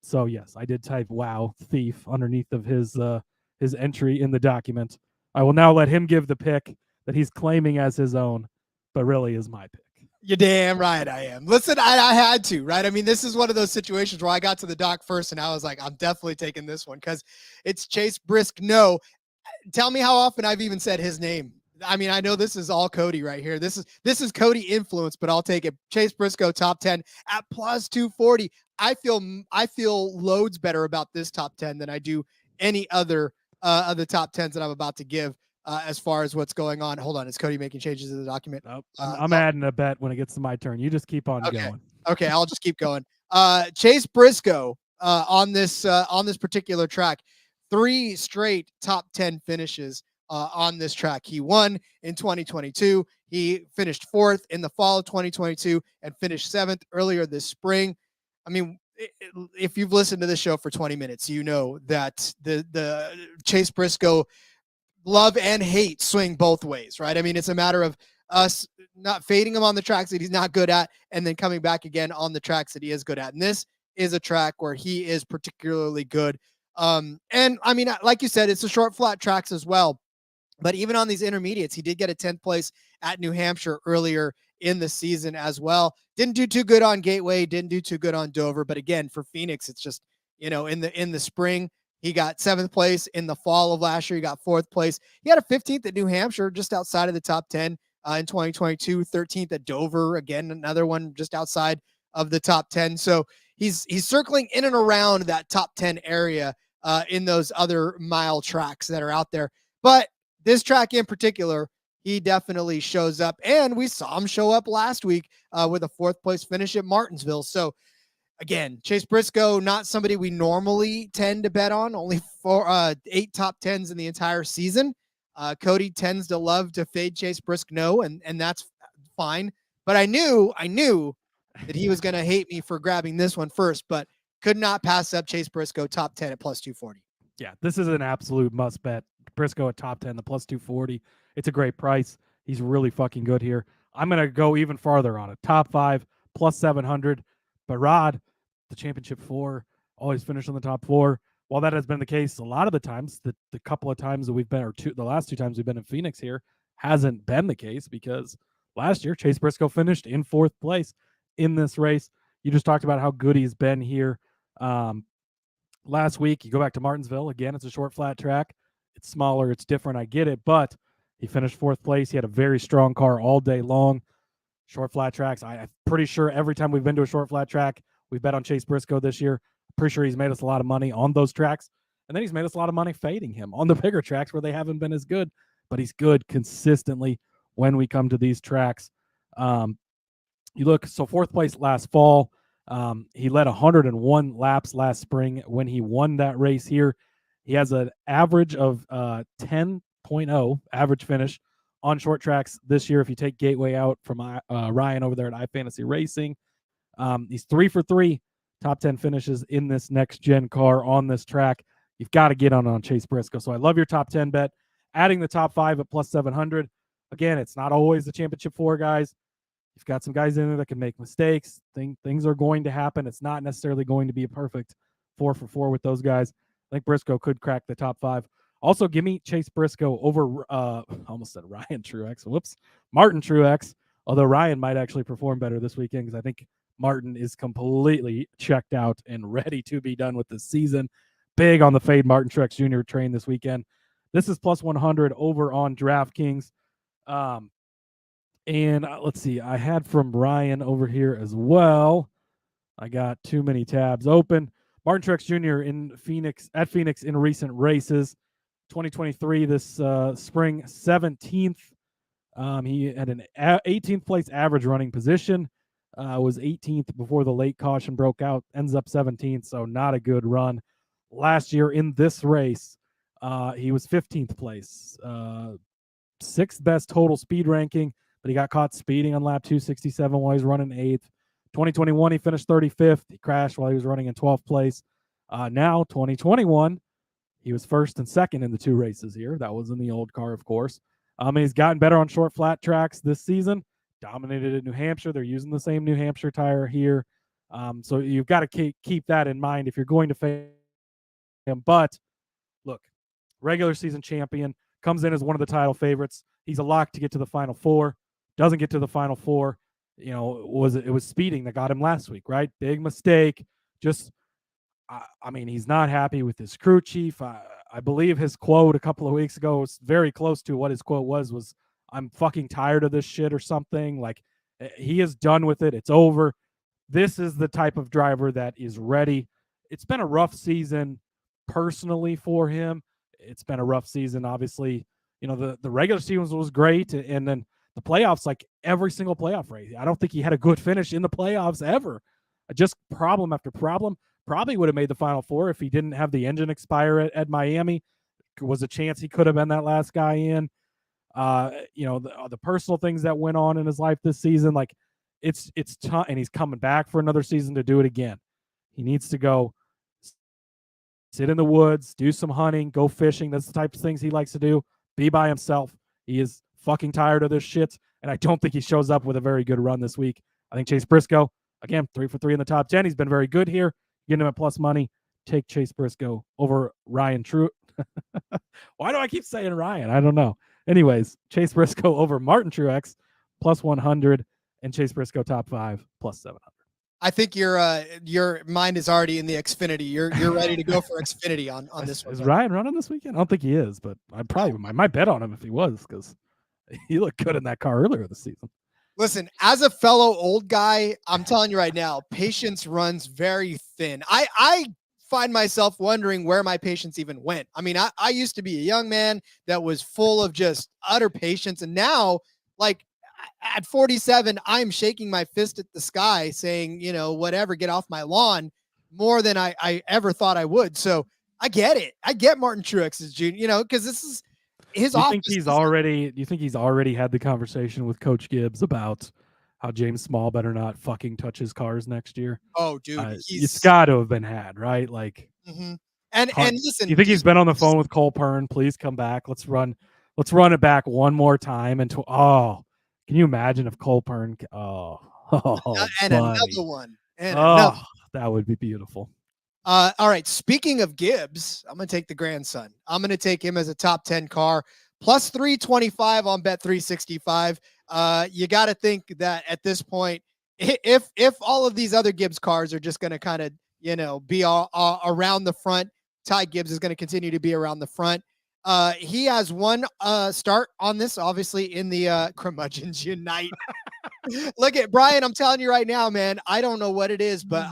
So yes, I did type "wow thief" underneath of his entry in the document. I will now let him give the pick that he's claiming as his own, but really is my pick. You're damn right I am. Listen, I had to, right? I mean, this is one of those situations where I got to the doc first, and I was like, I'm definitely taking this one because it's Chase Briscoe. Tell me how often I've even said his name. I mean, I know this is all Cody right here. This is Cody influence, but I'll take it. Chase Briscoe, top 10 at plus 240. I feel loads better about this top 10 than I do any other of the top 10s that I'm about to give as far as what's going on. Hold on. Is Cody making changes to the document? Nope. I'm adding a bet when it gets to my turn. You just keep on going. Okay. I'll just keep going. Chase Briscoe on this particular track, 3 straight top 10 finishes on this track. He won in 2022. He finished 4th in the fall of 2022 and finished 7th earlier this spring. I mean, if you've listened to this show for 20 minutes, you know that the Chase Briscoe love and hate swing both ways, right? I mean, it's a matter of us not fading him on the tracks that he's not good at and then coming back again on the tracks that he is good at. And this is a track where he is particularly good. And I mean, like you said, it's a short, flat tracks as well. But even on these intermediates, he did get a 10th place at New Hampshire earlier in the season as well. Didn't do too good on Gateway, didn't do too good on Dover. But again, for Phoenix, it's just, in the spring, he got 7th place. In the fall of last year, he got 4th place. He had a 15th at New Hampshire, just outside of the top 10 in 2022, 13th at Dover. Again, another one just outside of the top 10. So he's circling in and around that top 10 area in those other mile tracks that are out there. But this track in particular, he definitely shows up, and we saw him show up last week with a 4th place finish at Martinsville. So again, Chase Briscoe, not somebody we normally tend to bet on, only 8 top 10s in the entire season. Cody tends to love to fade Chase Briscoe, and that's fine. But I knew that he was going to hate me for grabbing this one first, but could not pass up Chase Briscoe, top 10 at plus 240. Yeah, this is an absolute must bet. Briscoe at top 10, the plus 240. It's a great price. He's really fucking good here. I'm going to go even farther on it. Top 5, plus 700. But Rod, the championship 4, always finish on the top 4. While that has been the case a lot of the times, the couple of times that we've been, the last 2 times we've been in Phoenix here, hasn't been the case because last year Chase Briscoe finished in 4th place in this race. You just talked about how good he's been here. Last week, you go back to Martinsville. Again, it's a short, flat track. It's smaller. It's different. I get it. But he finished 4th place. He had a very strong car all day long. Short, flat tracks. I'm pretty sure every time we've been to a short, flat track, we've bet on Chase Briscoe this year. Pretty sure he's made us a lot of money on those tracks. And then he's made us a lot of money fading him on the bigger tracks where they haven't been as good. But he's good consistently when we come to these tracks. You look, so 4th place last fall. He led 101 laps last spring when he won that race here. He has an average of 10.0 average finish on short tracks this year. If you take Gateway out from Ryan over there at iFantasy Racing, he's 3 for 3 top 10 finishes in this next gen car on this track. You've got to get on Chase Briscoe. So I love your top 10 bet. Adding the top 5 at plus 700. Again, it's not always the championship 4 guys. You've got some guys in there that can make mistakes. Things are going to happen. It's not necessarily going to be a perfect 4 for 4 with those guys. I think Briscoe could crack the top 5. Also, give me Chase Briscoe over, almost said Ryan Truex. Whoops. Martin Truex. Although Ryan might actually perform better this weekend because I think Martin is completely checked out and ready to be done with this season. Big on the fade Martin Truex Jr. train this weekend. This is plus 100 over on DraftKings. And let's see, I had from Ryan over here as well. I got too many tabs open. Martin Truex Jr. in Phoenix in recent races. 2023 this spring, 17th. He had an 18th place average running position. Was 18th before the late caution broke out. Ends up 17th, so not a good run. Last year in this race, he was 15th place. 6th best total speed ranking, but he got caught speeding on lap 267 while he was running 8th. 2021, he finished 35th. He crashed while he was running in 12th place. Now, 2021, he was 1st and 2nd in the 2 races here. That was in the old car, of course. He's gotten better on short, flat tracks this season. Dominated at New Hampshire. They're using the same New Hampshire tire here. So you've got to keep that in mind if you're going to fade him. But, look, regular season champion, comes in as one of the title favorites. He's a lock to get to the Final 4. Doesn't get to the Final 4. You know, it was speeding that got him last week, right? Big mistake. Just, I mean, he's not happy with his crew chief. I believe his quote a couple of weeks ago was very close to what his quote was I'm fucking tired of this shit or something. Like, he is done with it. It's over. This is the type of driver that is ready. It's been a rough season personally for him. It's been a rough season, obviously. You know, the regular season was great, and then the playoffs, like every single playoff race, I don't think he had a good finish in the playoffs ever. Just problem after problem. Probably would have made the Final 4 if he didn't have the engine expire at Miami. There was a chance he could have been that last guy in. You know, the personal things that went on in his life this season, like it's tough, and he's coming back for another season to do it again. He needs to go sit in the woods, do some hunting, go fishing. That's the type of things he likes to do. Be by himself. He is fucking tired of this shit, and I don't think he shows up with a very good run this week. I think Chase Briscoe, again, 3 for 3 in the top 10. He's been very good here. Getting him at plus money. Take Chase Briscoe over Ryan Truex. Why do I keep saying Ryan? I don't know. Anyways, Chase Briscoe over Martin Truex, plus 100, and Chase Briscoe top 5, plus 700. I think your mind is already in the Xfinity. You're ready to go for Xfinity on this one. Is Ryan running this weekend? I don't think he is, but I might bet on him if he was, because he looked good in that car earlier this season. Listen, as a fellow old guy, I'm telling you right now, patience runs very thin. I find myself wondering where my patience even went. I mean, I used to be a young man that was full of just utter patience. And now, like at 47, I'm shaking my fist at the sky saying, you know, whatever, get off my lawn, more than I ever thought I would. So I get it. I get Martin Truex's junior, you know, because this is his office. Do you think he's already had the conversation with Coach Gibbs about how James Small better not fucking touch his cars next year? Oh, dude, it's got to have been had, right? Like, and listen, you think he's been on the phone with Cole Pern? Please come back. Let's run it back one more time. And can you imagine if Cole Pern? And another one. And another. That would be beautiful. All right. Speaking of Gibbs, I'm going to take the grandson. I'm going to take him as a top 10 car, plus 325 on Bet 365. You got to think that at this point, if all of these other Gibbs cars are just going to kind of, be all around the front, Ty Gibbs is going to continue to be around the front. He has one start on this, obviously, in the Curmudgeons Unite. Look at Brian. I'm telling you right now, man, I don't know what it is, but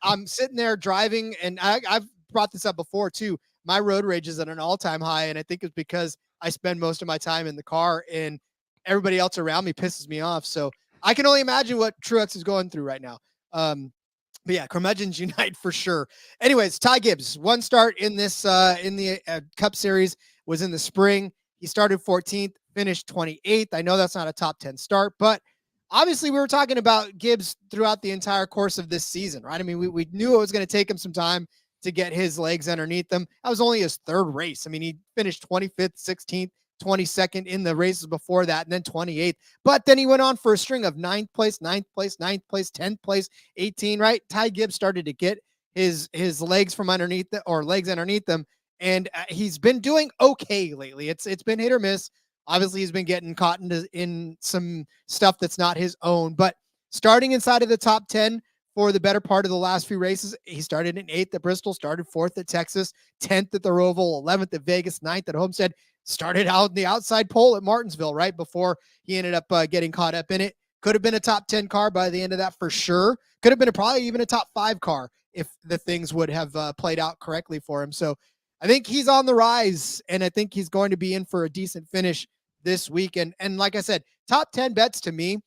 I'm sitting there driving, and I've brought this up before too. My road rage is at an all-time high, and I think it's because I spend most of my time in the car, and everybody else around me pisses me off. So I can only imagine what Truex is going through right now. But yeah, Curmudgeons Unite for sure. Anyways, Ty Gibbs, one start in this in the Cup Series was in the spring. He started 14th, finished 28th. I know that's not a top 10 start, but obviously we were talking about Gibbs throughout the entire course of this season, right? I mean, we knew it was going to take him some time to get his legs underneath him. That was only his third race. I mean, he finished 25th, 16th, 22nd in the races before that, and then 28th. But then he went on for a string of 9th place, 9th place, 9th place, 10th place, 18, right? Ty Gibbs started to get his legs from underneath legs underneath them, and he's been doing okay lately. It's been hit or miss. Obviously, he's been getting caught in some stuff that's not his own, but starting inside of the top 10 for the better part of the last few races. He started in 8th at Bristol, started 4th at Texas, 10th at the Roval, 11th at Vegas, 9th at Homestead, started out in the outside pole at Martinsville right before he ended up getting caught up in it. Could have been a top 10 car by the end of that for sure. Could have been probably even a top 5 car if the things would have played out correctly for him. So I think he's on the rise, and I think he's going to be in for a decent finish this week. And like I said, top 10 bets to me,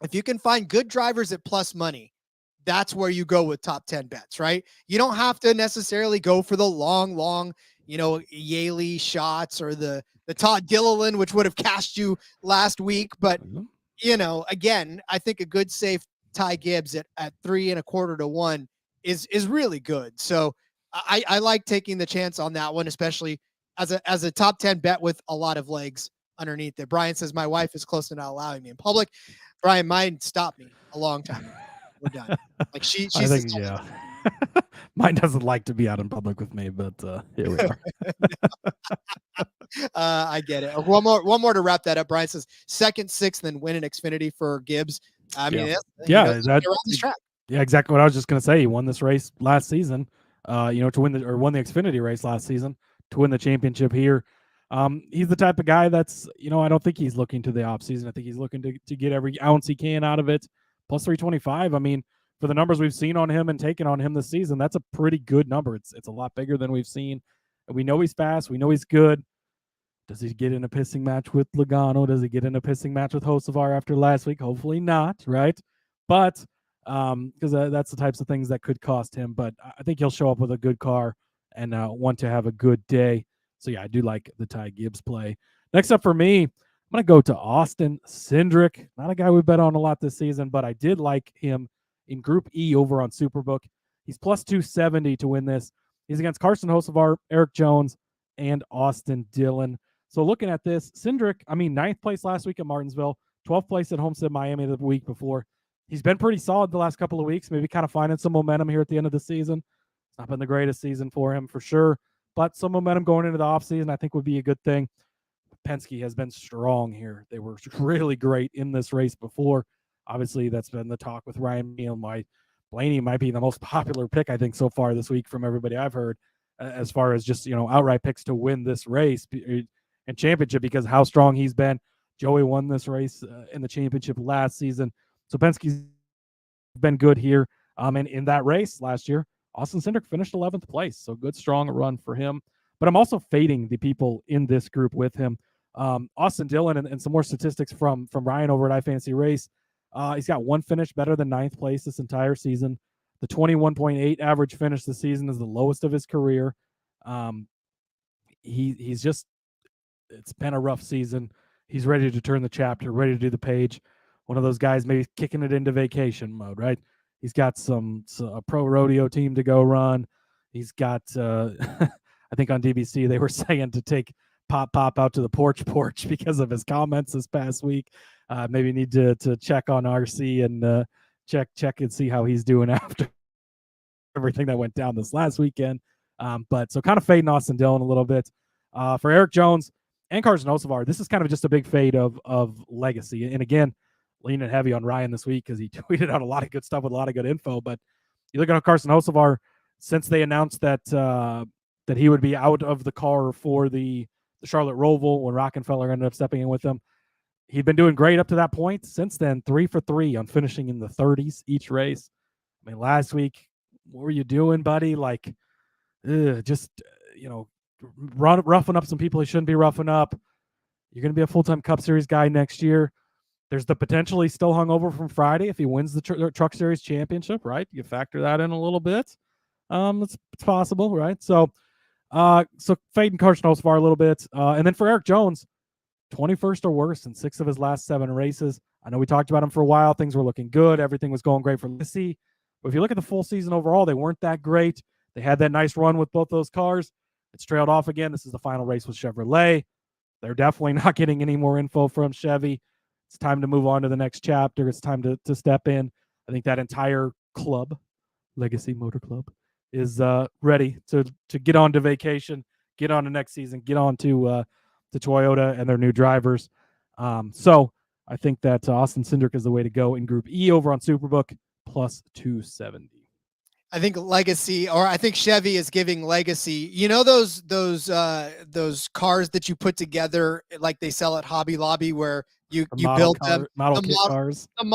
if you can find good drivers at plus money, that's where you go with top 10 bets, right? You don't have to necessarily go for the long, Yaley shots or the Todd Gilliland, which would have cashed you last week. But, again, I think a good, safe Ty Gibbs at 3.25 to 1 is really good. So I like taking the chance on that one, especially as a top 10 bet with a lot of legs underneath it. Brian says my wife is close to not allowing me in public. Brian, mine stopped me a long time ago. We're done. Like she's I think, yeah. Mine doesn't like to be out in public with me, but here we are. I get it. One more to wrap that up. Brian says 2nd, 6th, and win an Xfinity for Gibbs. I mean, around this track. Yeah, exactly what I was just going to say. He won this race last season, won the Xfinity race last season to win the championship here. He's the type of guy that's, I don't think he's looking to the off season. I think he's looking to get every ounce he can out of it. Plus 325. I mean, for the numbers we've seen on him and taken on him this season, that's a pretty good number. It's a lot bigger than we've seen. And we know he's fast. We know he's good. Does he get in a pissing match with Logano? Does he get in a pissing match with Hocevar after last week? Hopefully not, right? But because that's the types of things that could cost him. But I think he'll show up with a good car and want to have a good day. So, yeah, I do like the Ty Gibbs play. Next up for me, I'm going to go to Austin Cindric. Not a guy we bet on a lot this season, but I did like him in Group E over on Superbook. He's plus 270 to win this. He's against Carson Hocevar, Eric Jones, and Austin Dillon. So looking at this, Cindric, 9th place last week at Martinsville, 12th place at Homestead Miami the week before. He's been pretty solid the last couple of weeks, maybe kind of finding some momentum here at the end of the season. It's not been the greatest season for him for sure, but some momentum going into the offseason I think would be a good thing. Penske has been strong here. They were really great in this race before. Obviously, that's been the talk with Ryan Neal. Blaney might be the most popular pick, I think, so far this week from everybody I've heard, as far as just, outright picks to win this race and championship because how strong he's been. Joey won this race in the championship last season. So Penske's been good here. And in that race last year, Austin Cindric finished 11th place. So good, strong run for him. But I'm also fading the people in this group with him. Austin Dillon and some more statistics from Ryan over at iFantasy Race. He's got one finish better than 9th place this entire season. The 21.8 average finish this season is the lowest of his career. He's just, it's been a rough season. He's ready to turn the chapter, ready to do the page. One of those guys maybe kicking it into vacation mode, right? He's got a pro rodeo team to go run. He's got, I think on DBC they were saying to take Pop out to the porch because of his comments this past week. Maybe need to check on RC and check and see how he's doing after everything that went down this last weekend. But so kind of fading Austin Dillon a little bit. For Eric Jones and Carson Hocevar, this is kind of just a big fade of legacy. And again, leaning heavy on Ryan this week because he tweeted out a lot of good stuff with a lot of good info. But you look at Carson Hocevar, since they announced that that he would be out of the car for the Charlotte Roval when Rockefeller ended up stepping in with him, he'd been doing great up to that point. Since then, 3 for 3 on finishing in the 30s each race. I mean, last week, what were you doing, buddy? Like, just, roughing up some people he shouldn't be roughing up. You're going to be a full-time Cup Series guy next year. There's the potential he's still hung over from Friday if he wins the Truck Series championship, right? You factor that in a little bit. It's possible, right? So fading Carson Hocevar a little bit. And then for Eric Jones, 21st or worse in 6 of his last 7 races. I know we talked about him for a while. Things were looking good. Everything was going great for Legacy. But if you look at the full season overall, they weren't that great. They had that nice run with both those cars. It's trailed off again. This is the final race with Chevrolet. They're definitely not getting any more info from Chevy. It's time to move on to the next chapter. It's time to step in. I think that entire club, Legacy Motor Club, is ready to get on to vacation, get on to next season, get on to Toyota and their new drivers. So I think that Austin Cindric is the way to go in Group E over on Superbook, plus 270. I think Legacy, or I think Chevy is giving Legacy, those cars that you put together like they sell at Hobby Lobby where you build them, model kit cars. Those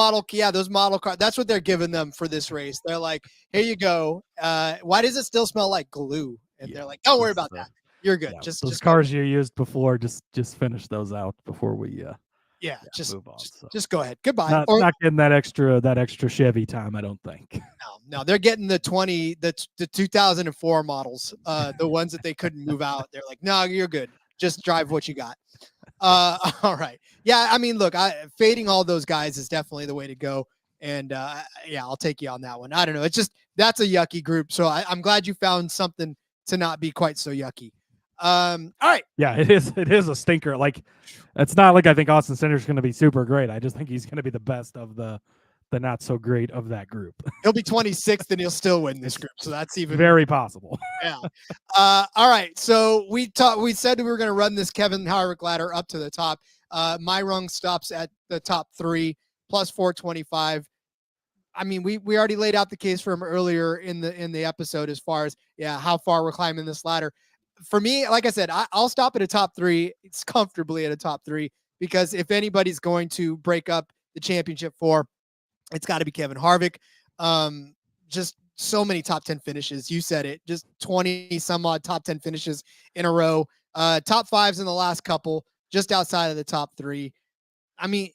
model cars. That's what they're giving them for this race. They're like, here you go. Why does it still smell like glue? And they're like, don't worry about that. You're good. Yeah, just cars you used before. Just finish those out before we just move on. Just go ahead. Goodbye. Not getting that extra Chevy time, I don't think. No, they're getting the 2004 models, the ones that they couldn't move out. They're like, no, you're good. Just drive what you got. All right. Yeah, I mean, look, fading all those guys is definitely the way to go. And I'll take you on that one. I don't know. It's just that's a yucky group. So I'm glad you found something to not be quite so yucky. All right. Yeah, it is a stinker. Like, it's not like I think Austin Cindric's going to be super great. I just think he's going to be the best of the not so great of that group. He'll be 26th and he'll still win this group. So that's even very possible. Yeah. All right. So we said we were going to run this Kevin Harvick ladder up to the top. My rung stops at the top 3 plus 425. I mean, we already laid out the case for him earlier in the episode as far as how far we're climbing this ladder. For me, like I said, I'll stop at a top 3. It's comfortably at a top 3 because if anybody's going to break up the championship 4, it's got to be Kevin Harvick. Just so many top 10 finishes. You said it. Just 20 some odd top 10 finishes in a row. Top 5s in the last couple, just outside of the top 3. I mean,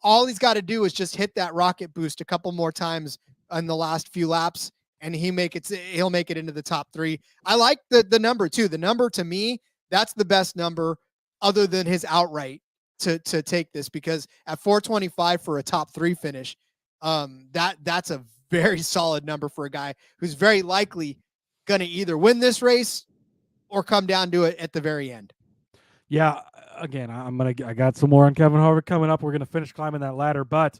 all he's got to do is just hit that rocket boost a couple more times in the last few laps, and he'll make it into the top 3. I like the number too. The number to me, that's the best number other than his outright to take this, because at 425 for a top 3 finish, that's a very solid number for a guy who's very likely going to either win this race or come down to it at the very end. Yeah. Again, I got some more on Kevin Harvick coming up. We're going to finish climbing that ladder, but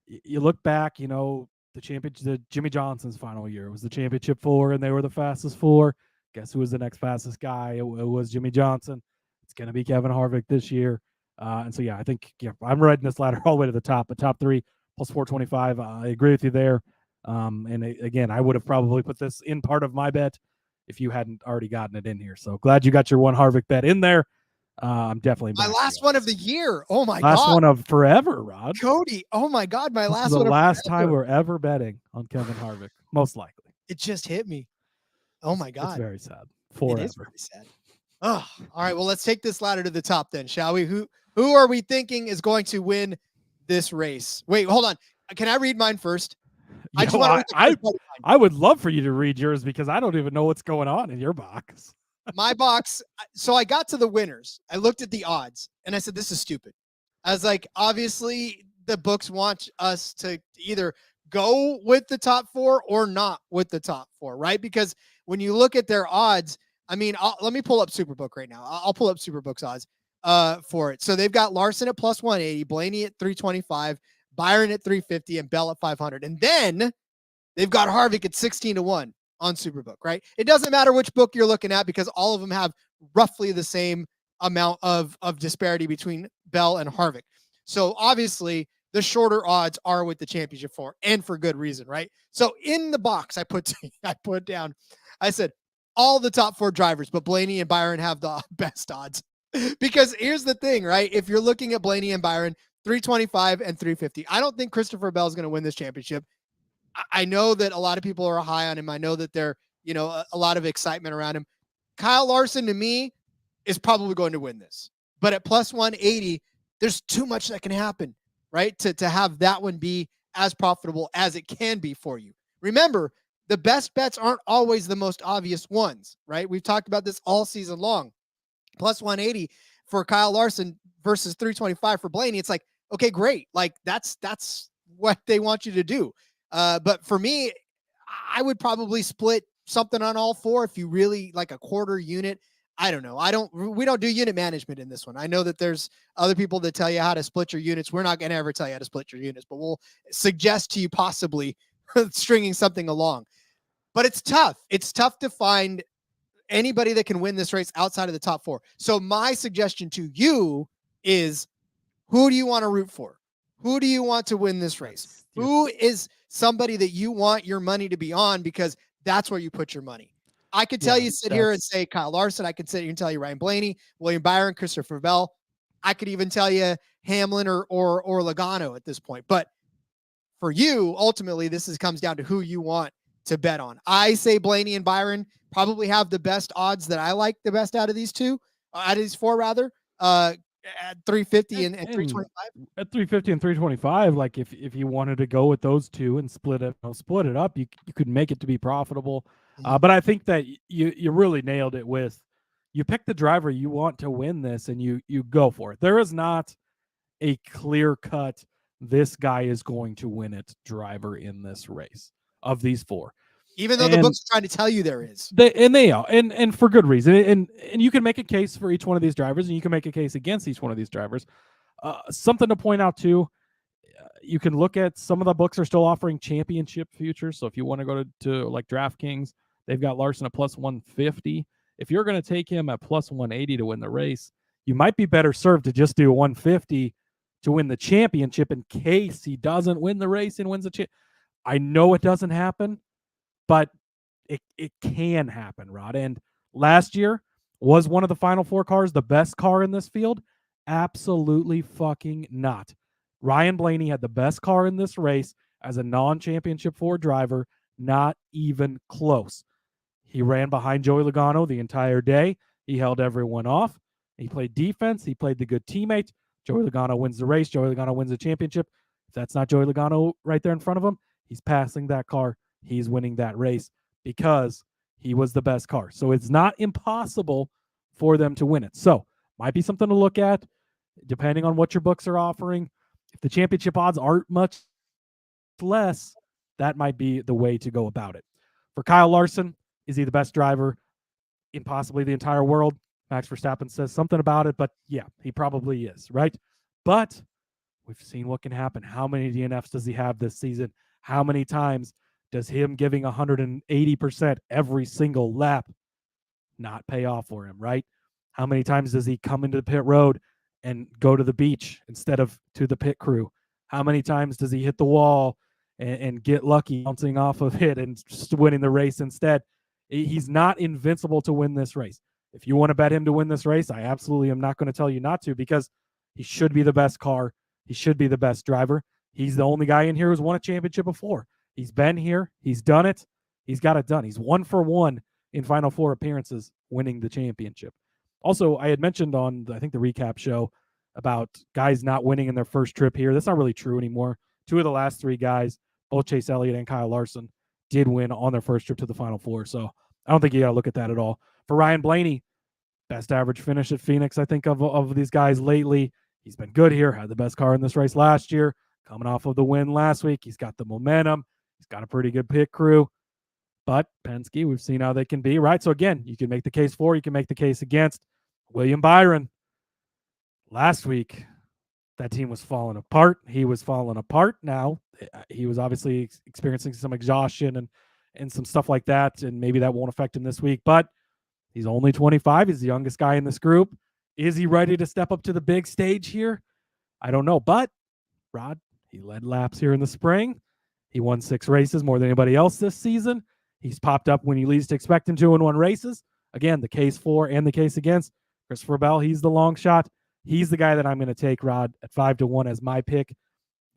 you look back, the Jimmy Johnson's final year was the championship 4 and they were the fastest 4. Guess who was the next fastest guy? It was Jimmy Johnson. It's going to be Kevin Harvick this year. And so, I think I'm riding this ladder all the way to the top, but top 3 plus 425. I agree with you there. And again, I would have probably put this in part of my bet if you hadn't already gotten it in here. So glad you got your one Harvick bet in there. I'm definitely my last one of the year. Oh my God. Last one of forever, Rod. Cody. Oh my God. My last one. The last time we're ever betting on Kevin Harvick, most likely. It just hit me. Oh my God. It's very sad. Forever. It is very sad. Oh, all right. Well, let's take this ladder to the top then, shall we? Who are we thinking is going to win this race? Wait, hold on. Can I read mine first? I would love for you to read yours because I don't even know what's going on in your box. My box. So I got to the winners. I looked at the odds and I said, this is stupid. I was like, obviously the books want us to either go with the top 4 or not with the top 4, right? Because when you look at their odds, I mean, let me pull up Superbook right now. I'll pull up Superbook's odds for it. So they've got Larson at plus 180, Blaney at 325, Byron at 350, and Bell at 500. And then they've got Harvick at 16-1 on Superbook, right? It doesn't matter which book you're looking at because all of them have roughly the same amount of disparity between Bell and Harvick. So obviously the shorter odds are with the championship four, and for good reason, right? So in the box I put down, I said all the top four drivers, but Blaney and Byron have the best odds. Because here's the thing, right? If you're looking at Blaney and Byron, 325 and 350, I don't think Christopher Bell is going to win this championship. I know that a lot of people are high on him. I know that there, a lot of excitement around him. Kyle Larson, to me, is probably going to win this. But at plus 180, there's too much that can happen, right? To have that one be as profitable as it can be for you. Remember, the best bets aren't always the most obvious ones, right? We've talked about this all season long. Plus 180 for Kyle Larson versus 325 for Blaney. It's like, okay, great. Like that's what they want you to do. But for me, I would probably split something on all four if you really like a quarter unit. I don't know. We don't do unit management in this one. I know that there's other people that tell you how to split your units. We're not going to ever tell you how to split your units, but we'll suggest to you possibly stringing something along. But it's tough. It's tough to find anybody that can win this race outside of the top four. So my suggestion to you is, who do you want to root for? Who do you want to win this race? Who is somebody that you want your money to be on? Because that's where you put your money. I could tell you sit here and say Kyle Larson. I could sit here and tell you Ryan Blaney, William Byron, Christopher Bell. I could even tell you Hamlin or Logano at this point. But for you, ultimately, comes down to who you want to bet on. I say Blaney and Byron probably have the best odds that I like the best out of these four rather, at 350 and 325. At 350 and 325, like if you wanted to go with those two and split it up, you could make it to be profitable. But I think that you really nailed it with, you pick the driver you want to win this and you go for it. There is not a clear cut, this guy is going to win it driver in this race of these four. Even though the book's trying to tell you there is. They are, and for good reason. And you can make a case for each one of these drivers, and you can make a case against each one of these drivers. Something to point out too, you can look at some of the books are still offering championship futures. So if you want to go to like DraftKings, they've got Larson at plus 150. If you're going to take him at plus 180 to win the race, you might be better served to just do 150 to win the championship in case he doesn't win the race and wins the championship. I know it doesn't happen, but it can happen, Rod. And last year was one of the final four cars the best car in this field? Absolutely fucking not. Ryan Blaney had the best car in this race as a non-championship Ford driver, not even close. He ran behind Joey Logano the entire day. He held everyone off. He played defense. He played the good teammate. Joey Logano wins the race. Joey Logano wins the championship. If that's not Joey Logano right there in front of him, he's passing that car. He's winning that race because he was the best car. So it's not impossible for them to win it. So might be something to look at depending on what your books are offering. If the championship odds aren't much less, that might be the way to go about it. For Kyle Larson, is he the best driver in possibly the entire world? Max Verstappen says something about it, but yeah, he probably is, right? But we've seen what can happen. How many DNFs does he have this season? How many times does him giving 180% every single lap not pay off for him, right? How many times does he come into the pit road and go to the beach instead of to the pit crew? How many times does he hit the wall and get lucky bouncing off of it and just winning the race instead? He's not invincible to win this race. If you want to bet him to win this race, I absolutely am not going to tell you not to, because he should be the best car. He should be the best driver. He's the only guy in here who's won a championship before. He's been here. He's done it. He's got it done. He's 1 for 1 in Final Four appearances, winning the championship. Also, I had mentioned on, I think, the recap show about guys not winning in their first trip here. That's not really true anymore. 2 of the last 3 guys, both Chase Elliott and Kyle Larson, did win on their first trip to the Final Four. So I don't think you got to look at that at all. For Ryan Blaney, best average finish at Phoenix, I think, of these guys lately. He's been good here, had the best car in this race last year, coming off of the win last week. He's got the momentum. He's got a pretty good pit crew. But Penske, we've seen how they can be, right? So again, you can make the case for, you can make the case against. William Byron, last week, that team was falling apart. He was falling apart now. He was obviously experiencing some exhaustion and some stuff like that, and maybe that won't affect him this week, but he's only 25. He's the youngest guy in this group. Is he ready to step up to the big stage here? I don't know, but Rod, he led laps here in the spring. He won 6 races, more than anybody else this season. He's popped up when you least expect him to in 1 races. Again, the case for and the case against. Christopher Bell, he's the long shot. He's the guy that I'm going to take, Rod, at 5-1 as my pick.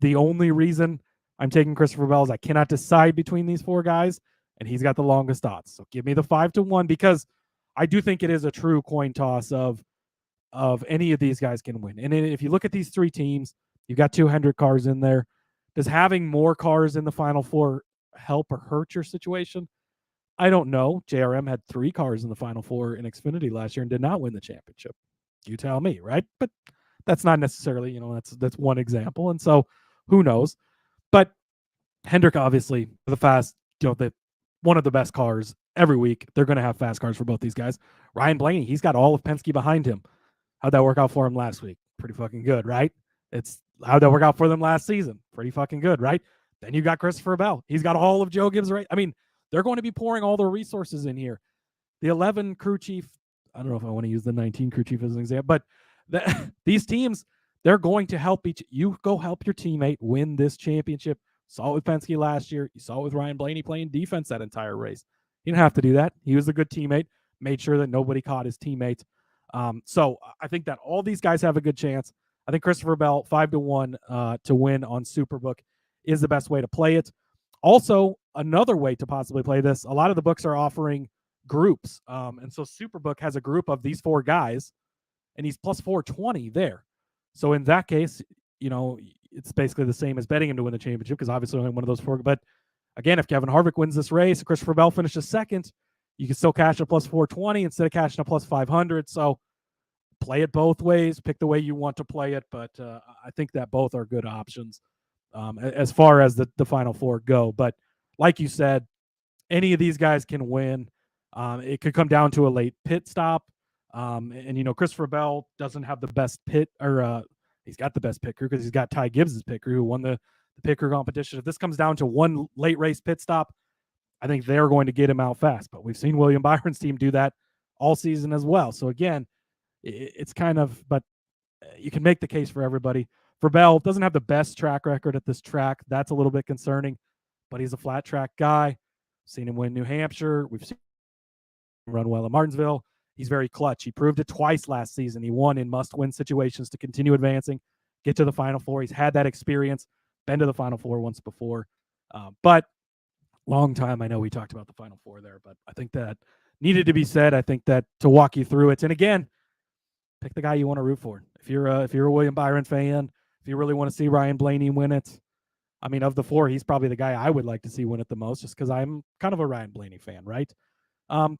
The only reason I'm taking Christopher Bell is I cannot decide between these 4 guys, and he's got the longest odds. So give me the 5-1 because I do think it is a true coin toss of any of these guys can win. And if you look at these 3 teams, you've got 200 cars in there. Does having more cars in the Final Four help or hurt your situation? I don't know. JRM had 3 cars in the Final Four in Xfinity last year and did not win the championship. You tell me, right? But that's not necessarily, that's one example. And so who knows? But Hendrick, obviously, the fast, one of the best cars every week. They're going to have fast cars for both these guys. Ryan Blaney, he's got all of Penske behind him. How'd that work out for him last week? Pretty fucking good, right? How'd that work out for them last season? Pretty fucking good, right? Then you got Christopher Bell. He's got all of Joe Gibbs, right? I mean, they're going to be pouring all their resources in here. The 11 crew chief, I don't know if I want to use the 19 crew chief as an example, but these teams, they're going to help you go help your teammate win this championship. Saw it with Penske last year. You saw it with Ryan Blaney playing defense that entire race. He didn't have to do that. He was a good teammate, made sure that nobody caught his teammates. So I think that all these guys have a good chance. I think Christopher Bell, 5-1 to win on Superbook is the best way to play it. Also, another way to possibly play this, a lot of the books are offering groups. And so Superbook has a group of these 4 guys, and he's plus 420 there. So in that case, it's basically the same as betting him to win the championship because obviously only one of those 4. But again, if Kevin Harvick wins this race and Christopher Bell finishes second, you can still cash a plus 420 instead of cashing a plus 500. So play it both ways, pick the way you want to play it. But I think that both are good options as far as the Final Four go. But like you said, any of these guys can win. It could come down to a late pit stop. And Christopher Bell doesn't have the best pit, or he's got the best pit crew because he's got Ty Gibbs' pit crew who won the pit crew competition. If this comes down to one late race pit stop, I think they're going to get him out fast. But we've seen William Byron's team do that all season as well. So again, it's kind of, but you can make the case for everybody. For Bell, doesn't have the best track record at this track. That's a little bit concerning, but he's a flat track guy. Seen him win New Hampshire. We've seen him run well at Martinsville. He's very clutch. He proved it twice last season. He won in must-win situations to continue advancing, get to the Final Four. He's had that experience, been to the Final Four once before. But long time, I know we talked about the Final Four there, but I think that needed to be said. I think that to walk you through it. And again, pick the guy you want to root for. If you're a William Byron fan, if you really want to see Ryan Blaney win it, I mean, of the 4, he's probably the guy I would like to see win it the most, just because I'm kind of a Ryan Blaney fan, right?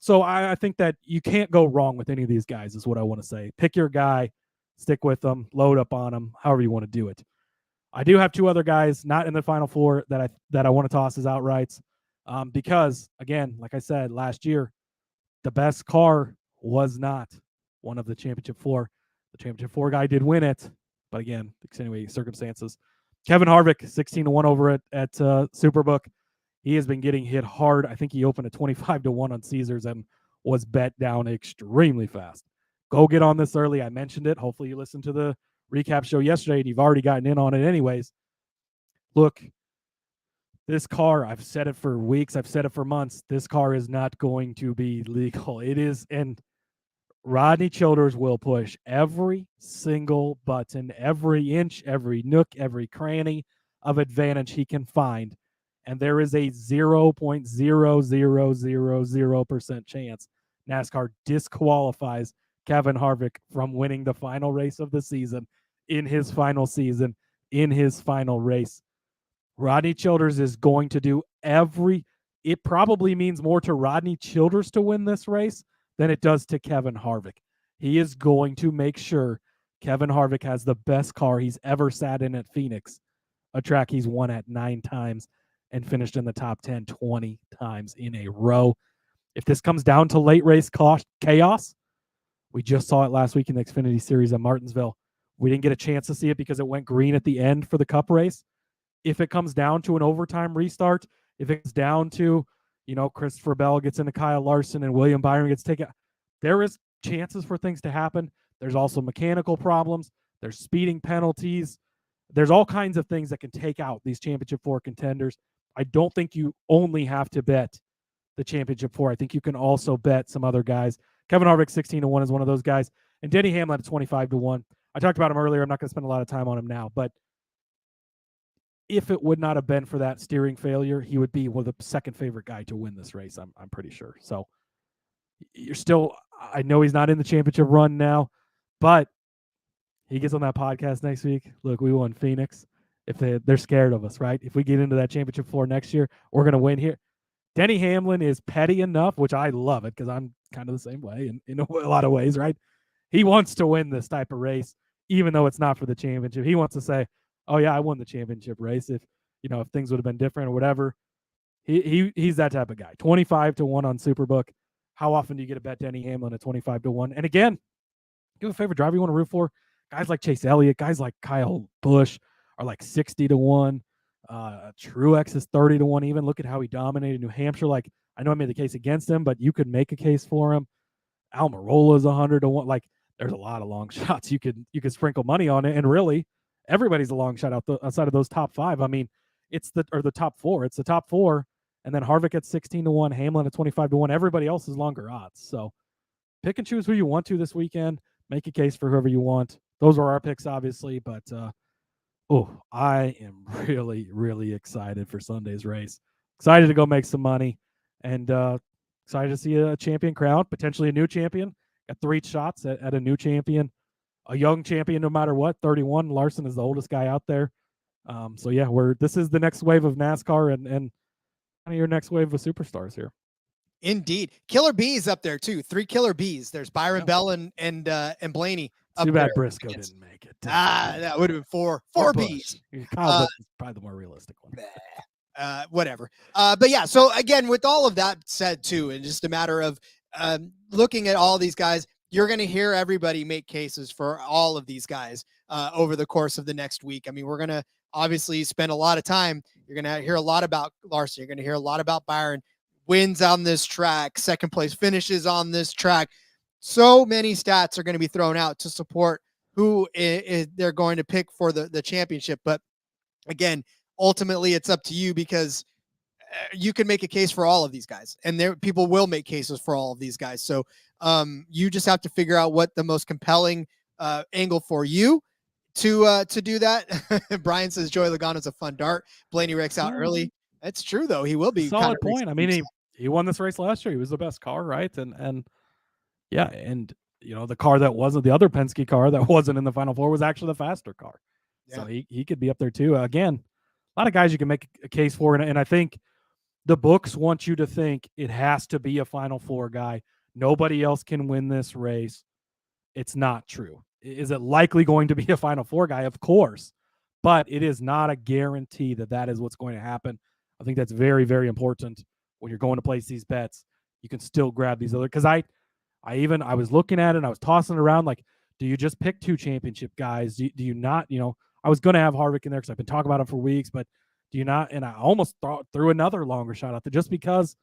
So I think that you can't go wrong with any of these guys is what I want to say. Pick your guy, stick with them, load up on them, however you want to do it. I do have 2 other guys not in the Final Four that I want to toss as outrights because, again, like I said, last year, the best car was not one of the championship 4. The championship 4 guy did win it, but again, extenuating circumstances. Kevin Harvick, 16-1 over at Superbook. He has been getting hit hard. I think he opened at 25-1 on Caesars and was bet down extremely fast. Go get on this early. I mentioned it. Hopefully you listened to the recap show yesterday and you've already gotten in on it anyways. Look, this car, I've said it for weeks. I've said it for months. This car is not going to be legal. It is, and Rodney Childers will push every single button, every inch, every nook, every cranny of advantage he can find. And there is a 0.0000% chance NASCAR disqualifies Kevin Harvick from winning the final race of the season in his final season, in his final race. Rodney Childers is going to do it probably means more to Rodney Childers to win this race than it does to Kevin Harvick. He is going to make sure Kevin Harvick has the best car he's ever sat in at Phoenix, a track he's won at 9 times and finished in the top 10 20 times in a row. If this comes down to late race chaos, we just saw it last week in the Xfinity Series at Martinsville. We didn't get a chance to see it because it went green at the end for the Cup race. If it comes down to an overtime restart, if it's down to, Christopher Bell gets into Kyle Larson and William Byron gets taken, there is chances for things to happen. There's also mechanical problems. There's speeding penalties. There's all kinds of things that can take out these Championship 4 contenders. I don't think you only have to bet the Championship 4. I think you can also bet some other guys. Kevin Harvick 16-1 is one of those guys, and Denny Hamlin at 25-1. I talked about him earlier. I'm not going to spend a lot of time on him now, but if it would not have been for that steering failure, he would be one of the second favorite guy to win this race. I'm pretty sure. So you're still, I know he's not in the championship run now, but he gets on that podcast next week. Look, we won Phoenix. If they're scared of us, right? If we get into that championship 4 next year, we're going to win here. Denny Hamlin is petty enough, which I love it because I'm kind of the same way in a lot of ways, right? He wants to win this type of race, even though it's not for the championship. He wants to say, oh yeah, I won the championship race. If things would have been different or whatever. He's that type of guy. 25-1 on Superbook. How often do you get a bet Denny Hamlin at 25-1? And again, do a favorite driver you want to root for. Guys like Chase Elliott, guys like Kyle Busch are like 60-1. Truex is 30-1 even. Look at how he dominated New Hampshire. Like, I know I made the case against him, but you could make a case for him. Almirola is 100-1. Like, there's a lot of long shots. You could sprinkle money on it, and really, everybody's a long shot outside of those top 5. I mean, it's the top 4. It's the top 4, and then Harvick at 16-1, Hamlin at 25-1. Everybody else is longer odds. So pick and choose who you want to this weekend. Make a case for whoever you want. Those are our picks, obviously, but I am really, really excited for Sunday's race. Excited to go make some money, and excited to see a champion crowned, potentially a new champion. Got 3 shots at a new champion, a young champion, no matter what. 31. Larson is the oldest guy out there. So yeah, this is the next wave of NASCAR and kind of your next wave of superstars here. Indeed. Killer Bees up there too. 3 Killer Bees. There's Byron Bell and Blaney. Too bad Briscoe didn't make it. That would have been 4 Bees. Kyle is probably the more realistic one. Whatever. But yeah, so again, with all of that said too, and just a matter of looking at all these guys, you're going to hear everybody make cases for all of these guys over the course of the next week. I mean, we're going to obviously spend a lot of time. You're going to hear a lot about Larson. You're going to hear a lot about Byron. Wins on this track, second place finishes on this track. So many stats are going to be thrown out to support who they're going to pick for the championship. But again, ultimately it's up to you, because you can make a case for all of these guys, and people will make cases for all of these guys. So you just have to figure out what the most compelling angle for you to do that. Brian says Joey Logano's a fun dart. Blaney Rex out early. That's true though. He will be solid point. I mean, he won this race last year. He was the best car, right? And yeah, and the car that wasn't the other Penske car that wasn't in the Final Four was actually the faster car. Yeah. So he could be up there too. Again, a lot of guys you can make a case for, and I think the books want you to think it has to be a Final Four guy. Nobody else can win this race. It's not true. Is it likely going to be a Final Four guy? Of course, but it is not a guarantee that is what's going to happen. I think that's very, very important when you're going to place these bets. You can still grab these other, because I was looking at it and I was tossing it around like, do you just pick 2 championship guys? Do you not, I was going to have Harvick in there because I've been talking about him for weeks, but do you not? And I almost threw another longer shot out there just because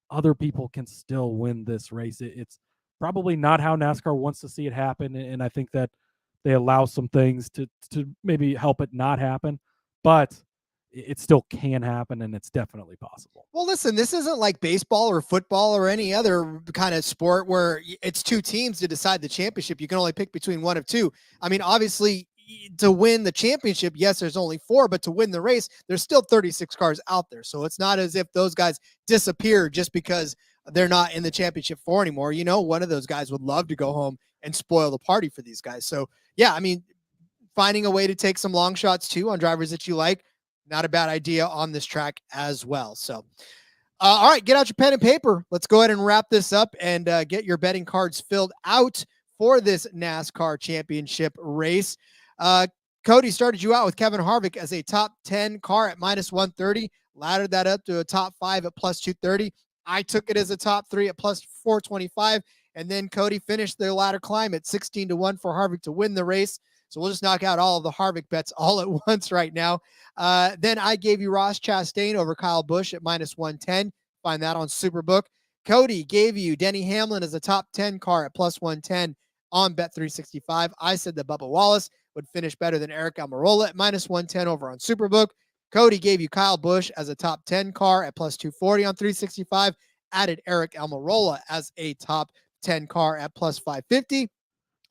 other people can still win this race. It's probably not how NASCAR wants to see it happen. And I think that they allow some things to maybe help it not happen, but it still can happen, and it's definitely possible. Well, listen, this isn't like baseball or football or any other kind of sport where it's 2 teams to decide the championship. You can only pick between one of 2. I mean, obviously, to win the championship, yes, there's only 4, but to win the race, there's still 36 cars out there. So it's not as if those guys disappear just because they're not in the championship 4 anymore. One of those guys would love to go home and spoil the party for these guys. So yeah, I mean, finding a way to take some long shots too on drivers that you like, not a bad idea on this track as well. So, all right, get out your pen and paper. Let's go ahead and wrap this up and get your betting cards filled out for this NASCAR championship race. Cody started you out with Kevin Harvick as a top 10 car at -130, laddered that up to a top 5 at +230. I took it as a top 3 at +425. And then Cody finished the ladder climb at 16-1 for Harvick to win the race. So we'll just knock out all of the Harvick bets all at once right now. Then I gave you Ross Chastain over Kyle Busch at -110. Find that on Superbook. Cody gave you Denny Hamlin as a top 10 car at +110 on Bet365. I said that Bubba Wallace would finish better than Eric Almirola at -110 over on Superbook. Cody gave you Kyle Busch as a top 10 car at +240 on 365. Added Eric Almirola as a top 10 car at +550.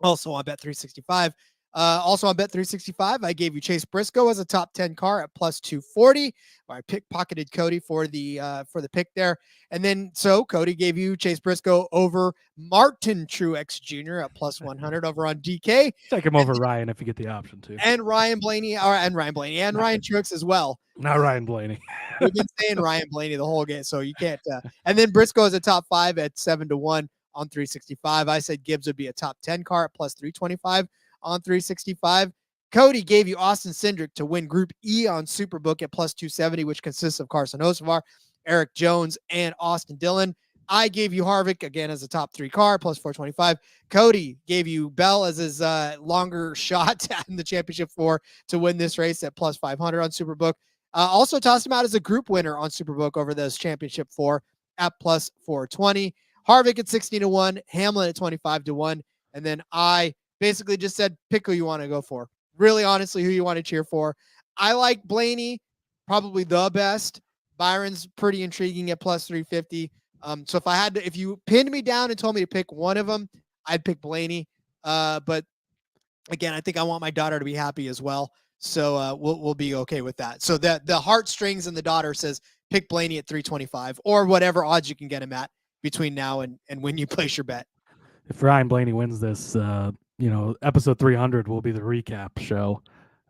Also on Bet365. Also on Bet365, I gave you Chase Briscoe as a top 10 car at +240. I pickpocketed Cody for the pick there. And then so Cody gave you Chase Briscoe over Martin Truex Jr. at +100 over on DK. Take him over Ryan if you get the option to. And Ryan Truex as well. Not Ryan Blaney. We've been saying Ryan Blaney the whole game, so you can't. And then Briscoe is a top 5 at 7-1 on 365. I said Gibbs would be a top 10 car at +325 on 365. Cody gave you Austin Cindric to win Group E on Superbook at +270, which consists of Carson Hocevar, Eric Jones, and Austin Dillon. I gave you Harvick again as a top 3 car +425. Cody gave you Bell as his longer shot in the championship 4 to win this race at +500 on Superbook. Also tossed him out as a group winner on Superbook over those championship 4 at +420. Harvick at 16-1, Hamlin at 25-1, and then I basically just said pick who you want to go for. Really, honestly, who you want to cheer for. I like Blaney, probably the best. Byron's pretty intriguing at +350. So if you pinned me down and told me to pick one of them, I'd pick Blaney. But again, I think I want my daughter to be happy as well. So we'll be okay with that. So the heartstrings and the daughter says pick Blaney at 325 or whatever odds you can get him at between now and when you place your bet. If Ryan Blaney wins this, episode 300 will be the recap show.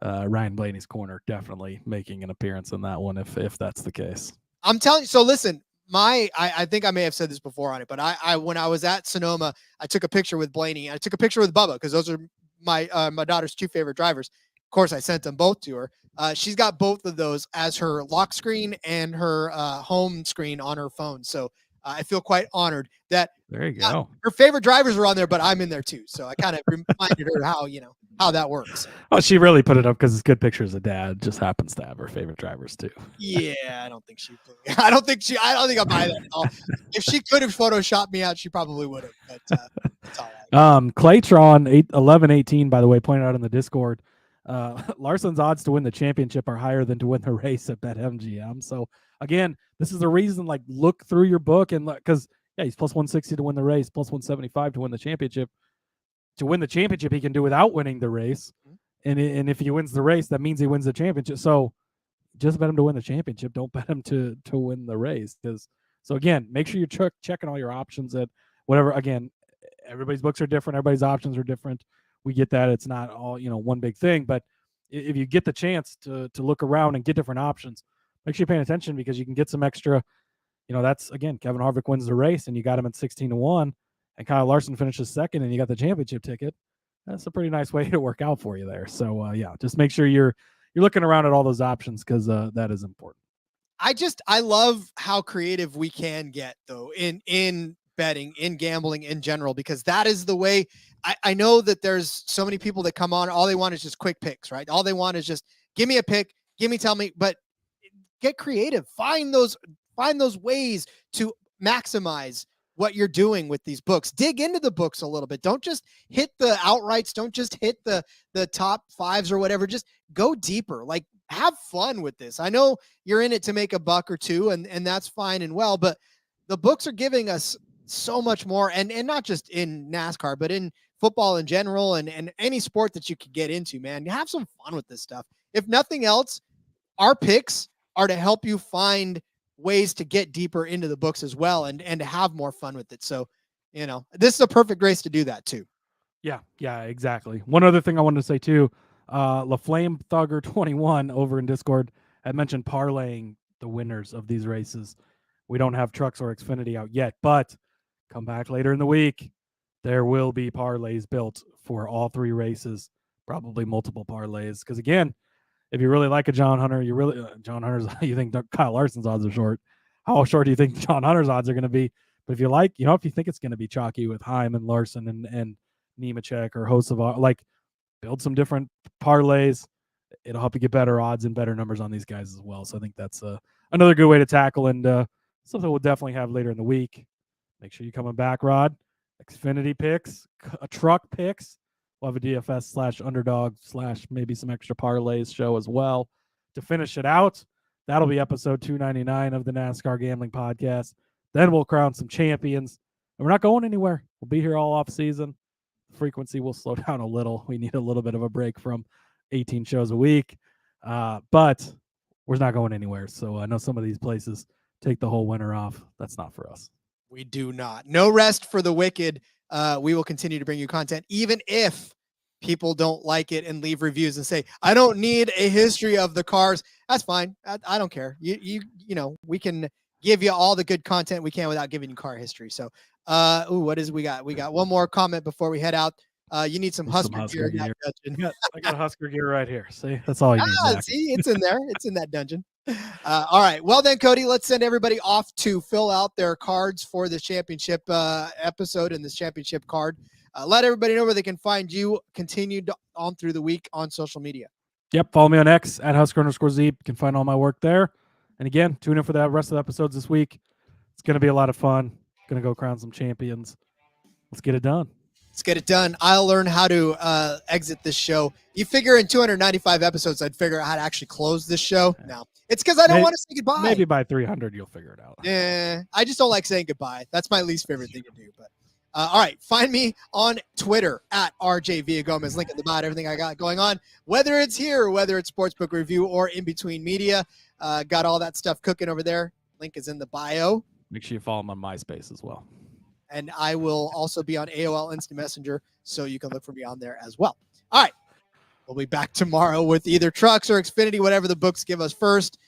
Ryan Blaney's corner definitely making an appearance in that one if that's the case. I'm telling you. So listen, I think I may have said this before on it, but I when I was at Sonoma, I took a picture with Blaney and I took a picture with Bubba because those are my daughter's 2 favorite drivers. Of course, I sent them both to her. She's got both of those as her lock screen and her home screen on her phone. So I feel quite honored that there you go. Her favorite drivers are on there, but I'm in there too. So I kind of reminded her how that works. Oh, she really put it up because it's good pictures of dad. Just happens to have her favorite drivers too. Yeah, I don't think I'll buy that at all. If she could have photoshopped me out, she probably would have. But it's all right. Claytron 1118, by the way, pointed out in the Discord. Larson's odds to win the championship are higher than to win the race at BetMGM. So again, this is the reason. Like, look through your book and because he's +160 to win the race, +175 to win the championship. To win the championship, he can do without winning the race, and if he wins the race, that means he wins the championship. So just bet him to win the championship. Don't bet him to win the race. So again, make sure you're checking all your options at whatever. Again, everybody's books are different. Everybody's options are different. We get that. It's not all, one big thing, but if you get the chance to look around and get different options, make sure you're paying attention because you can get some extra, that's again, Kevin Harvick wins the race and you got him at 16-1 and Kyle Larson finishes second and you got the championship ticket. That's a pretty nice way to work out for you there. So just make sure you're looking around at all those options because that is important. I love how creative we can get though in betting, in gambling in general, because that is the way. I know that there's so many people that come on, all they want is just quick picks, right? All they want is just give me a pick, tell me, but get creative. Find those ways to maximize what you're doing with these books. Dig into the books a little bit. Don't just hit the outrights. Don't just hit the top 5s or whatever. Just go deeper. Like, have fun with this. I know you're in it to make a buck or two, and that's fine and well, but the books are giving us so much more, and not just in NASCAR, but in football in general and any sport that you could get into, man. Have some fun with this stuff. If nothing else, our picks are to help you find ways to get deeper into the books as well and to have more fun with it. So, this is a perfect race to do that too. Yeah, exactly. One other thing I wanted to say too, LaFlame Thugger 21 over in Discord had mentioned parlaying the winners of these races. We don't have Trucks or Xfinity out yet, but come back later in the week. There will be parlays built for all 3 races, probably multiple parlays. Because again, if you really like a John Hunter, John Hunter's, you think Kyle Larson's odds are short. How short do you think John Hunter's odds are going to be? But if you like, if you think it's going to be chalky with Heim and Larson and Nemechek or Hocevar, like build some different parlays. It'll help you get better odds and better numbers on these guys as well. So I think that's another good way to tackle, and something we'll definitely have later in the week. Make sure you're coming back, Rod. Xfinity picks, truck picks. We'll have a DFS / Underdog / maybe some extra parlays show as well to finish it out. That'll be episode 299 of the NASCAR Gambling Podcast. Then we'll crown some champions. And we're not going anywhere. We'll be here all off season. Frequency will slow down a little. We need a little bit of a break from 18 shows a week. But we're not going anywhere. So I know some of these places take the whole winter off. That's not for us. We do not. No rest for the wicked. We will continue to bring you content, even if people don't like it and leave reviews and say, I don't need a history of the cars. That's fine. I don't care. You know, we can give you all the good content we can without giving you car history. So, what is we got? We got one more comment before we head out. You need some Husker gear in that dungeon. I got Husker gear right here. See, that's all you need. Zach. See, it's in there. It's in that dungeon. All right. Well then, Cody, let's send everybody off to fill out their cards for this championship episode and this championship card. Let everybody know where they can find you continued on through the week on social media. Yep. Follow me on X at Husker_Zeeb. You can find all my work there. And again, tune in for the rest of the episodes this week. It's going to be a lot of fun. Going to go crown some champions. Let's get it done. Let's get it done. I'll learn how to exit this show. You figure in 295 episodes, I'd figure out how to actually close this show. No, it's because I don't want to say goodbye. Maybe by 300, you'll figure it out. Yeah, I just don't like saying goodbye. That's my least favorite thing to do. But all right, find me on Twitter at RJ Villagomez. Link in the bio, everything I got going on, whether it's here, whether it's Sportsbook Review or in between media. Got all that stuff cooking over there. Link is in the bio. Make sure you follow him on MySpace as well. And I will also be on AOL Instant Messenger, so you can look for me on there as well. All right. We'll be back tomorrow with either trucks or Xfinity, whatever the books give us first.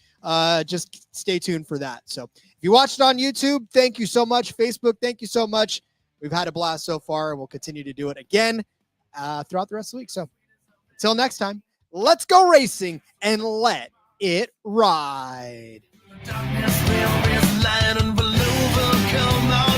Just stay tuned for that. So if you watched it on YouTube, thank you so much. Facebook, thank you so much. We've had a blast so far, and we'll continue to do it again throughout the rest of the week. So until next time, let's go racing and let it ride. Darkness will be lying and blue will come out.